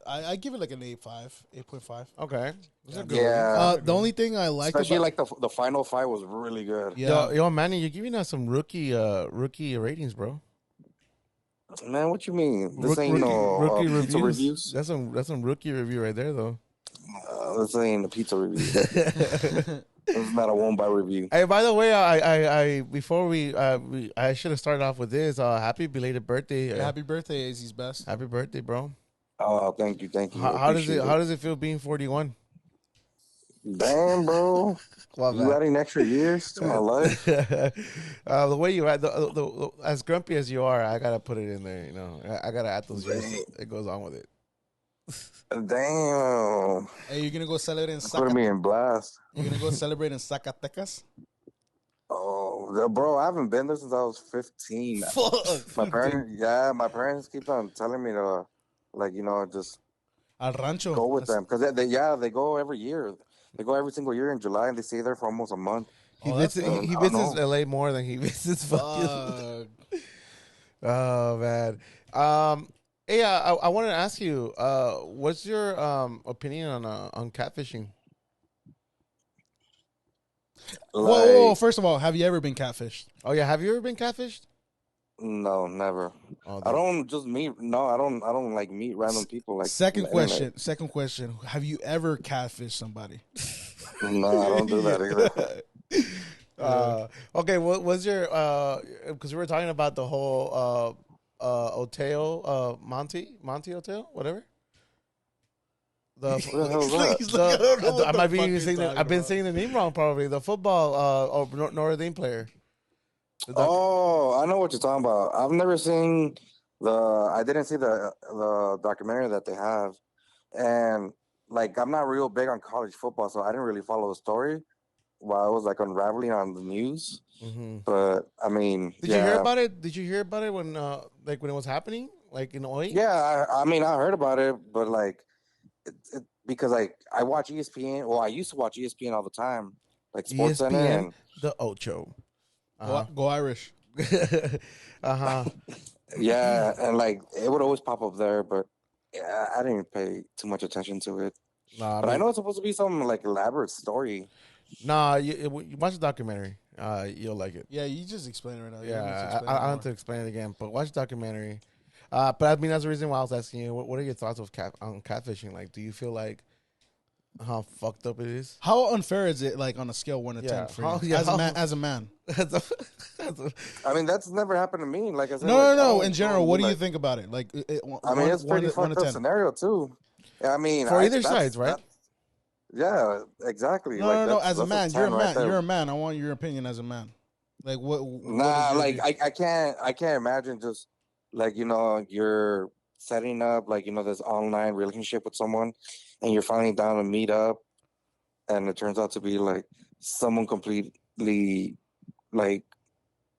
I give it like an 8.5. Okay. Yeah. The only thing I liked especially like the final fight was really good. Yeah. Yo, Manny, you're giving us some rookie ratings, bro. Man, what you mean? This ain't no pizza reviews. That's some rookie review right there, though. This ain't a pizza review. It's not a one-bite review. Hey, by the way, I before I should have started off with this. Happy belated birthday! Happy birthday, AZ's best. Happy birthday, bro! Oh, thank you. How does it feel being 41? Damn, bro. You adding extra years to my life? The way you add, as grumpy as you are, I gotta put it in there. I gotta add those years. It goes on with it. Damn. Hey, you're gonna go celebrate in Putting me Zacatecas? in blast. You're gonna go celebrate in Zacatecas? Oh, bro, I haven't been there since I was 15. Fuck. My parents keep on telling me to, like, just Al rancho. go with them because they go every year. They go every single year in July and they stay there for almost a month. Oh, that's And He I don't visits know. LA more than he visits fucking. fuck. Oh man. Hey, I wanted to ask you, what's your opinion on catfishing? Whoa. Like, First of all, have you ever been catfished? Oh yeah, have you ever been catfished? no, never. Oh, I dude. don't just meet. No, I don't. I don't like meet random people like on Second the internet. question. Second question. Have you ever catfished somebody? No, I don't do that either. Yeah. Okay, what was your because we were talking about the whole hotel Monty hotel, whatever. The What the hell is that? He's like, I don't know what I the might fuck be you're saying talking I've been about. saying the name wrong probably. The football Notre Dame player. The Oh, I know what you're talking about. I've never seen the. I didn't see the documentary that they have, and like I'm not real big on college football, so I didn't really follow the story while it was like unraveling on the news. hmm But I mean, Did you hear yeah, about it? Did you hear about it when like when it was happening, like in Oi? yeah. I mean, I heard about it, but like because like I watch ESPN. Well, I used to watch ESPN all the time, like Sports Center, ESPN, and the Ocho. Go, Uh go Irish. huh. uh-huh. yeah, and like it would always pop up there, but yeah, I didn't pay too much attention to it. No, I But I mean, know it's supposed to be some like elaborate story. nah. You watch the documentary. You'll like it. Yeah, you just explain it right now. You don't need to Yeah, explain I it don't have more. to explain it again, but watch the documentary. But I mean, that's the reason why I was asking you. What are your thoughts of on catfishing? Like, do you feel like how fucked up it is? How unfair is it, like on a scale 1 to 10 Yeah, for how, you yeah, as a how, man? As a man, that's a, that's a, I mean, that's never happened to me. Like I said, no, like no, I no. In don't general, really what do you like. think about it? Like, I mean, one, it's one, pretty to, one to fucked up 10. scenario too. Yeah, I mean, for I either sides, right? that's yeah, exactly. No, Like no, no. As a that's a man, you're a 10 right man. there. You're a man. I want your opinion as a man. Like, what is Nah, your like view? I can't imagine just like you're setting up like this online relationship with someone, and you're finally down to meet up, and it turns out to be like someone completely like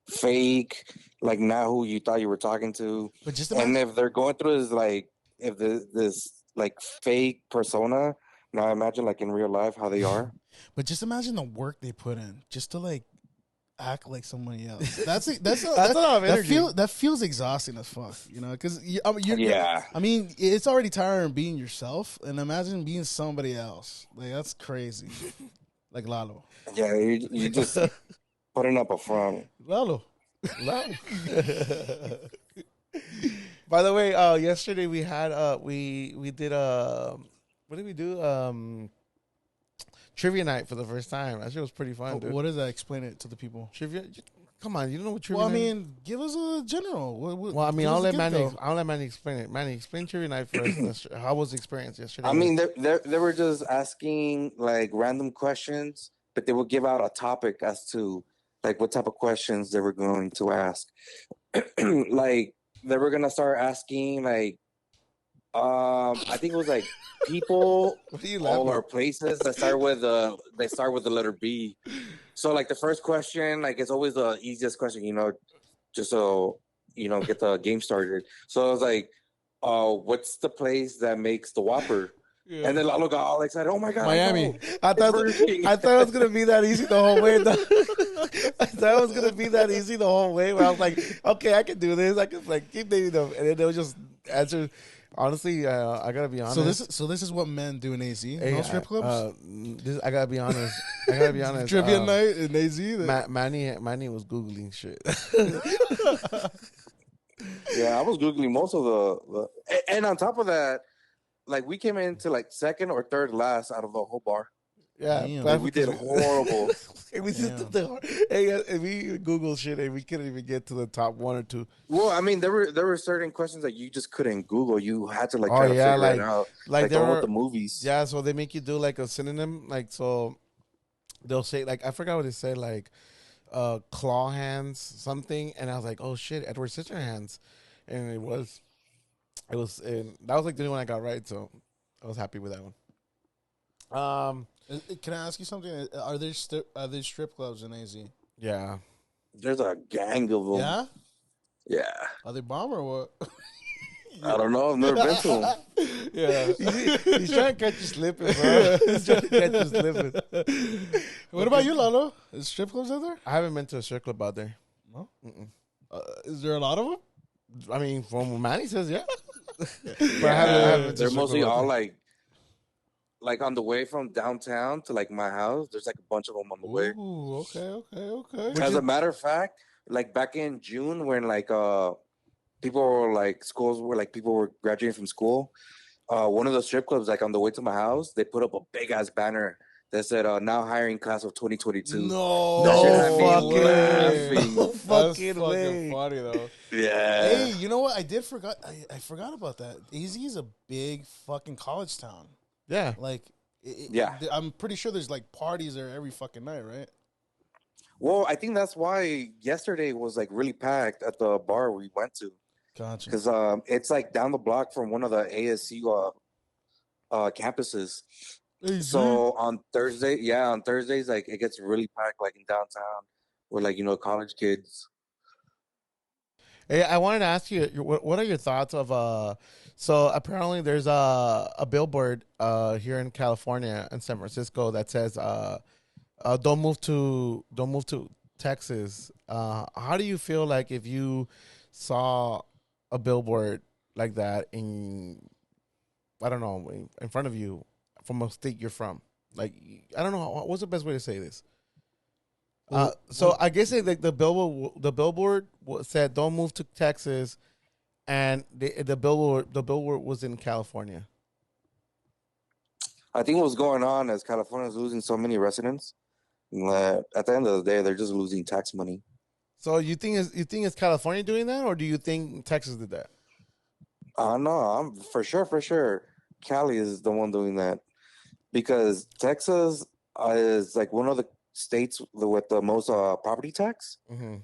fake, like not who you thought you were talking to. But just And imagine. if they're going through this like if this like fake persona, now imagine like in real life how they are. But just imagine the work they put in just to like act like somebody else. That's a lot of energy. That feels exhausting as fuck. You know, because Yeah. I mean, it's already tiring being yourself, and imagine being somebody else. Like that's crazy. Like Lalo. Yeah, you just putting up a front. Lalo. No. By the way, yesterday we had we did what did we do? Trivia night for the first time. That shit was pretty fun, dude. What does that? Explain it to the people. Trivia? Come on, you don't know what trivia Well, I night is? mean, give us a general. Well, I mean, give us I'll a let get Manny. go. I'll let Manny explain it. Manny, explain trivia night first. How was the experience yesterday? I mean, they were just asking like random questions, but they would give out a topic as to like what type of questions they were going to ask. Like they were gonna start asking like I think it was like people What are you all laughing? our places that start with the letter B. So like the first question, like it's always the easiest question, just so get the game started. So I was like, what's the place that makes the Whopper? Yeah. And then Lalo got all excited. Oh my god, Miami. I It's thought Burger King. I thought it was gonna be that easy the whole way. I thought it was gonna be that easy the whole way. Where I was like, okay, I can do this. I can like keep naming them, and then they'll just answer. Honestly, I gotta be honest. So this is what men do in AZ. Hey, No strip clubs. I gotta be honest. I gotta be honest. Trivia night in AZ. Manny was googling shit. Yeah, I was googling most of and on top of that, like we came into like second or third last out of the whole bar. Yeah, Damn. Like we did horrible. and we just and we Google shit and we couldn't even get to the top one or two. Well, I mean, there were certain questions that you just couldn't Google. You had to like Oh try to yeah, figure it out, like the there one with were the movies. yeah. So they make you do like a synonym, like so they'll say like I forgot what they say like claw hands something, and I was like oh shit Edward Scissorhands, and it was It was, and that was like the only one I got right, so I was happy with that one. Can I ask you something? Are there strip clubs in AZ? Yeah. There's a gang of them. Yeah. Yeah. Are they bomb or what? I don't know. I've never been to them. Yeah. He's trying to catch you slipping, bro. He's trying to catch you slipping. What about you, Lalo? Is strip clubs out there? I haven't been to a strip club out there. No. Is there a lot of them? I mean, from what Manny says, yeah. But Yeah, I haven't been to a they're strip mostly club out all there. like on the way from downtown to like my house. There's like a bunch of them on the way. Ooh, okay. As a matter of fact, like back in June when like people were like schools were like people were graduating from school, one of the strip clubs like on the way to my house, they put up a big ass banner that said now hiring class of 2022. No, That shit had me fucking laughing. no That's fucking fucking way. funny though. Yeah. Hey, you know what? I forgot about that. AZ is a big fucking college town. Yeah. Like, Yeah. I'm pretty sure there's like parties there every fucking night, right? Well, I think that's why yesterday was like really packed at the bar we went to. Gotcha. Because it's like down the block from one of the ASU campuses. So on Thursdays, like it gets really packed, like in downtown, with like college kids. Hey, I wanted to ask you, what are your thoughts of so apparently there's a billboard here in California and San Francisco that says don't move to Texas. How do you feel like if you saw a billboard like that in, I don't know, in front of you from a state you're from? Like, I don't know, what's the best way to say this? So I guess like the billboard said don't move to Texas, and the billboard was in California. I think what's going on is California is losing so many residents that at the end of the day they're just losing tax money. So you think it's California doing that, or do you think Texas did that? No, I'm for sure. Cali is the one doing that because Texas is like one of the states with the most property tax. Mm-hmm.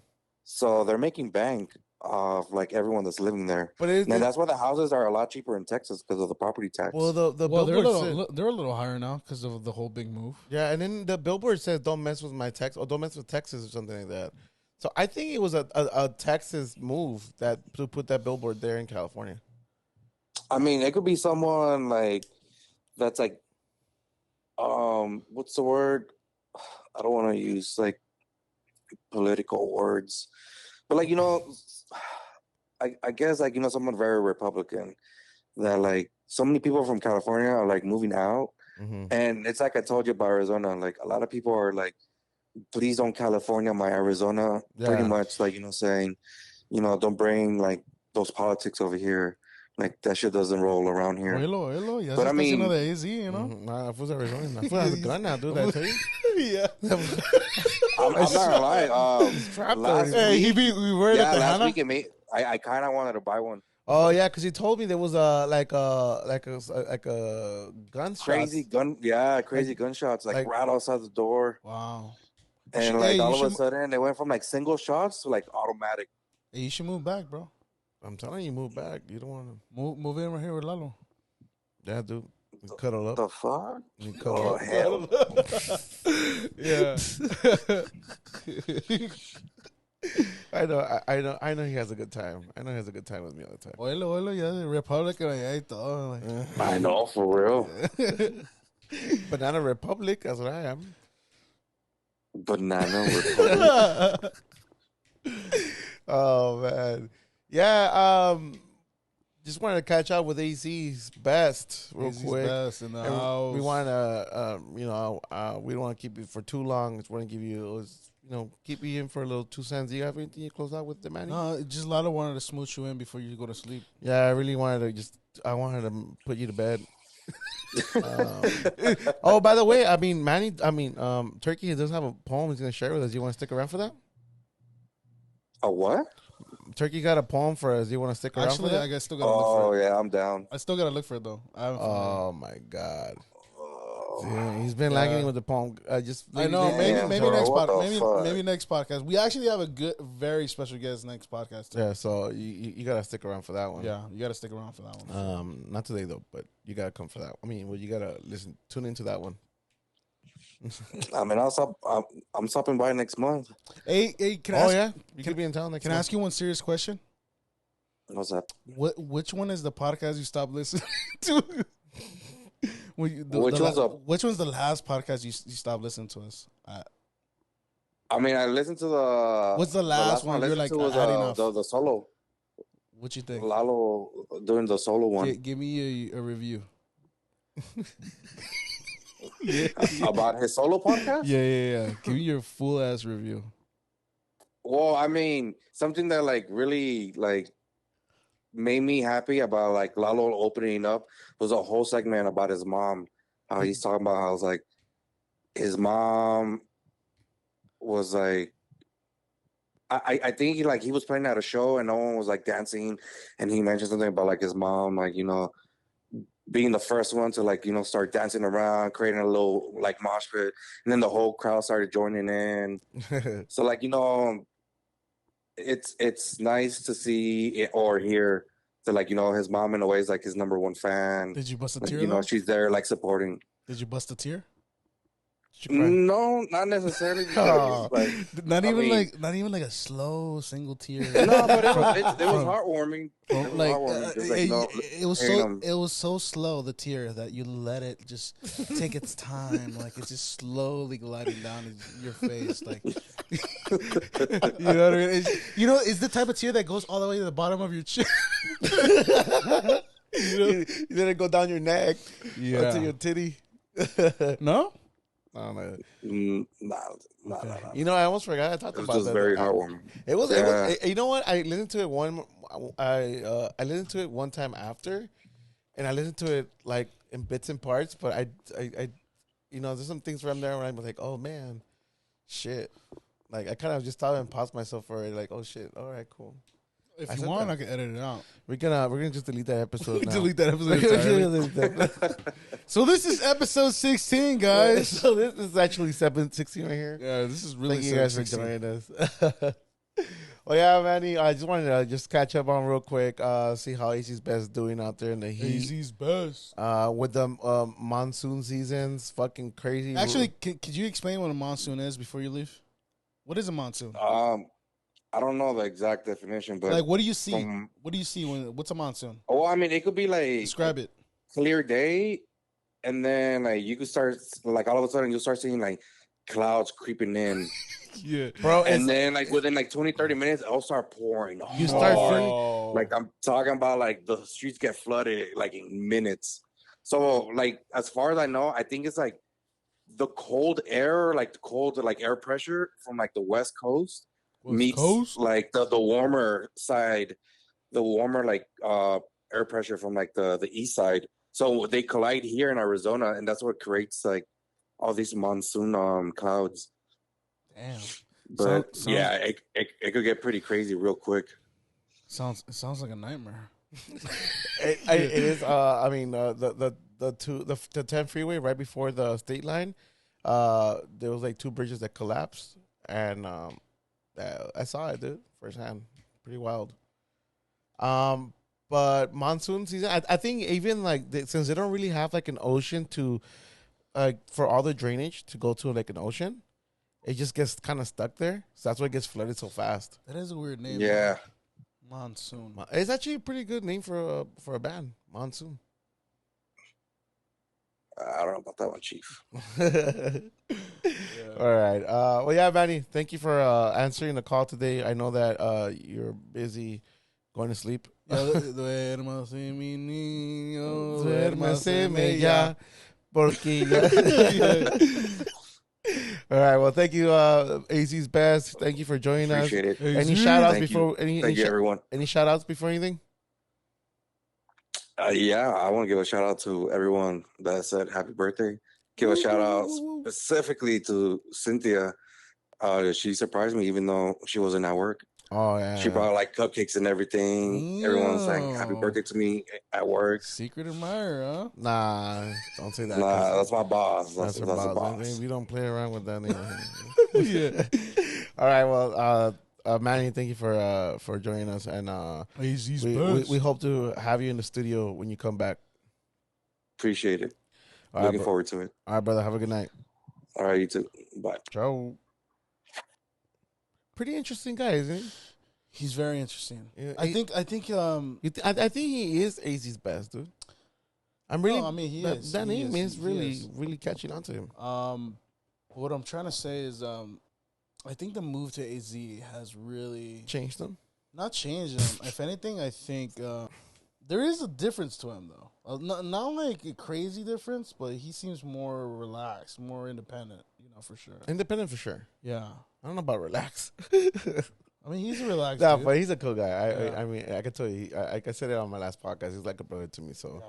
So they're making bank off like everyone that's living there. But and that's why the houses are a lot cheaper in Texas because of the property tax. Well, they're a little higher now because of the whole big move. Yeah, and then the billboard says don't mess with my tax, or don't mess with Texas, or something like that. So I think it was a Texas move to put that billboard there in California. I mean, it could be someone like that's like, what's the word? I don't want to use like political words, but like I guess like someone very Republican that like so many people from California are like moving out, and it's like I told you about Arizona. Like a lot of people are like, please don't California my Arizona. Yeah. Pretty much like saying, don't bring like those politics over here. Like that shit doesn't roll around here. Oilo. But I mean, the AZ, I was Arizona. I has a gun now, dude. I tell you. Yeah. I'm not gonna lie. Last week, we were at the last week I kind of wanted to buy one. Oh yeah, because he told me there was a gunshot. Crazy gunshots like right outside the door. Wow. And like all of a sudden they went from like single shots to like automatic. Hey, you should move back, bro. I'm telling you, move back. You don't want to move in right here with Lalo. Yeah, dude. You cuddle up. The fuck? You cuddle up. Hell. Yeah. I know he has a good time. I know he has a good time with me all the time. Oilo, yeah, Republican y todo. I know, for real. Banana Republic, that's what I am. Banana Republic. Oh man. Yeah, just wanted to catch up with AZ's best real quick. Best in the house. We want to, we don't want to keep you for too long. Just want to give you, keep you in for a little 2 cents. Do you have anything you close out with, the Manny? No, just Lalo wanted to smooch you in before you go to sleep. Yeah, I really wanted to I wanted to put you to bed. Oh, by the way, Manny, Turkey does have a poem he's going to share with us. You want to stick around for that? A what? Turkey got a poem for us. You want to stick around for that? I still got to look for it. Oh, yeah, I'm down. I still got to look for it, though. Oh, my God. Yeah, he's been lagging with the poem. I know. Maybe next podcast. We actually have a very special guest next podcast. Yeah, so you gotta stick around for that one. Yeah, you gotta stick around for that one. Not today though, but you gotta come for that. I mean, you gotta tune into that one. I mean, I'm stopping by next month. Hey, can I ask, yeah, you could be in town next Can month. I ask you one serious question? What's that? Which one is the podcast you stopped listening to? Which one's the last podcast you stopped listening to us at? I mean, I listened to the. What's the last one? You're like, was, the solo. What you think? Lalo doing the solo one. Give me a review. About his solo podcast? Yeah. Give me your full ass review. Well, I mean, something that like really like made me happy about like Lalo opening up was a whole segment about his mom. How he's talking about how it's like his mom was like, I think he was playing at a show and no one was like dancing, and he mentioned something about like his mom, like, you know, being the first one to like, you know, start dancing around, creating a little like mosh pit, and then the whole crowd started joining in. So like, you know, it's nice to see it or hear that, like, you know, his mom in a way is like his number one fan. Did you bust a tear? Like, you know, she's there like supporting. Did you bust a tear? No, not necessarily. Like, not even like a slow single tear. No, but it was heartwarming. It was so slow, the tear, that you let it just take its time. Like, it's just slowly gliding down your face. Like, you know what I mean? It's the type of tear that goes all the way to the bottom of your chin. You let it go down your neck, to your titty. No. I don't know. No. You know, I almost forgot. I talked about that. It was just very heartwarming. It was. You know what? I listened to it I listened to it one time after, and I listened to it like in bits and parts. But I you know, there's some things from there where I'm like, oh man, shit. Like, I kind of just thought and paused myself for it. Like, oh shit. All right, cool. If you want, I can edit it out. We're gonna just delete that episode now. Delete that episode. So this is episode 16, guys. So this is actually 16 right here. Yeah, this is really. Thank you guys for joining us. Well, yeah, Manny, I just wanted to just catch up on real quick, see how AZ's Best doing out there in the heat. AZ's Best. With the monsoon seasons, fucking crazy. Actually, could you explain what a monsoon is before you leave? What is a monsoon? I don't know the exact definition, but like, what do you see? What do you see what's a monsoon? Oh, I mean, it could be like, describe it. Clear day, and then like you could start like all of a sudden you'll start seeing like clouds creeping in. Yeah, bro. And then like within like 20-30 minutes, it'll start pouring. You start like, I'm talking about like the streets get flooded like in minutes. So like, as far as I know, I think it's like the cold air, like the cold like air pressure from like the West Coast. Meets like the warmer side, the warmer like air pressure from like the east side. So they collide here in Arizona, and that's what creates like all these monsoon clouds. Damn. But yeah, it could get pretty crazy real quick. It sounds like a nightmare. It is. I mean, the 10 freeway right before the state line, there was like 2 bridges that collapsed, and I saw it, dude, firsthand. Pretty wild. But monsoon season, I think even like since they don't really have like an ocean to, like, for all the drainage to go to like an ocean, it just gets kind of stuck there. So that's why it gets flooded so fast. That is a weird name. Yeah, monsoon. It's actually a pretty good name for a band, Monsoon. I don't know about that one, Chief. All right. Well, yeah, Manny, thank you for answering the call today. I know that you're busy going to sleep. Duérmase mi niño, duérmase ya, porque ya. All right. Well, thank you, AZ's Best. Thank you for joining us. Appreciate it. Any shout outs before? Thank you, everyone. Any shout outs before anything? Yeah, I want to give a shout out to everyone that said happy birthday. Give a shout out specifically to Cynthia. She surprised me even though she wasn't at work. Oh yeah. She brought like cupcakes and everything. Everyone's like, "Happy birthday" to me at work. Secret admirer, huh? Nah, don't say that. Nah, that's my boss. That's her That's the boss. boss. We don't play around with that name. Yeah. All right. Well, Manny, thank you for joining us, and we hope to have you in the studio when you come back. Appreciate it. All Looking right, forward to it. All right, brother. Have a good night. All right, you too. Bye. Ciao. Pretty interesting guy, isn't he? He's very interesting. Yeah, I think I think he is AZ's best, dude. I'm really. No, I mean, that name is really catching on to him. What I'm trying to say is, I think the move to AZ has really changed him. Not changed him. If anything, I think there is a difference to him, though. Not like a crazy difference, but he seems more relaxed, more independent. For sure. Independent for sure. Yeah. I don't know about relax. I mean, he's a relaxed No, dude. but he's a cool guy. I mean, I can tell you, like I said it on my last podcast, he's like a brother to me. So,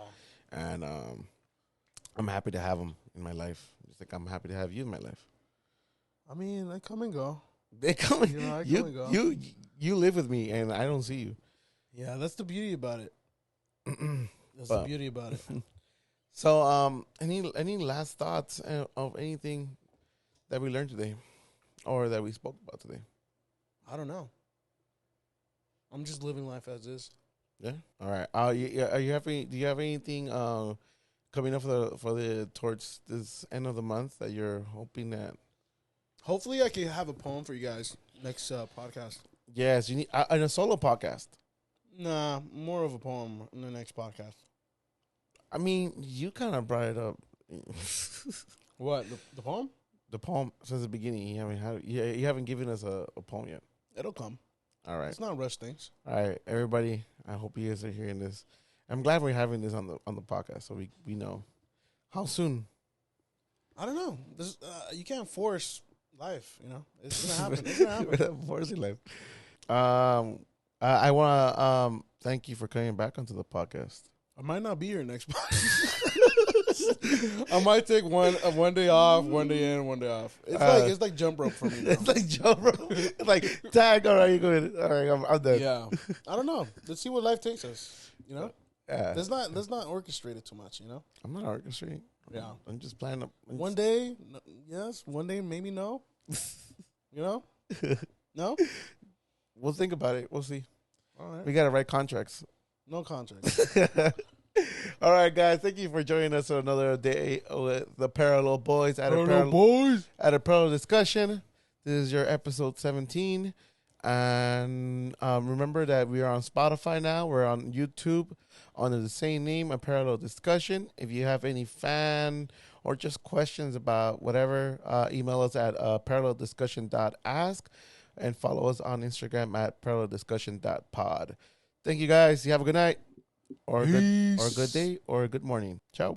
and I'm happy to have him in my life. Just like I'm happy to have you in my life. I mean, they come and go. They come. I come and go. You live with me, and I don't see you. Yeah, that's the beauty about it. That's the beauty about it. So, any last thoughts of anything that we learned today, or that we spoke about today? I don't know. I'm just living life as is. Yeah. All right. Are you having? Do you have anything coming up for towards this end of the month that you're hoping that? Hopefully, I can have a poem for you guys next podcast. Yes, you need in a solo podcast. Nah, more of a poem in the next podcast. I mean, you kind of brought it up. What the poem? The poem since the beginning. I mean, you haven't given us a poem yet. It'll come. All right. It's not rush things. All right, everybody. I hope you guys are hearing this. I'm glad we're having this on the podcast, so we know how soon. I don't know. This you can't force life. It's gonna happen. It's gonna happen. Forcing life. I want to thank you for coming back onto the podcast. I might not be here next podcast. I might take one day off, one day in, one day off. It's like jump rope for me now. It's like jump rope. It's like tag. All right, you going? All right, I'm done. Yeah, I don't know. Let's see what life takes us. Yeah. Let's not orchestrate it too much. I'm not orchestrating. Yeah, I'm just planning. One day, yes. One day, maybe no. No. We'll think about it. We'll see. All right. We got to write contracts. No contracts. All right, guys. Thank you for joining us on another day with the Parallel Boys at a Parallel Discussion. This is your episode 17. And remember that we are on Spotify now. We're on YouTube under the same name, A Parallel Discussion. If you have any fan or just questions about whatever, email us at aparalleldiscussion.ask and follow us on Instagram at paralleldiscussion.pod. Thank you, guys. You have a good night or a good day or a good morning. Ciao.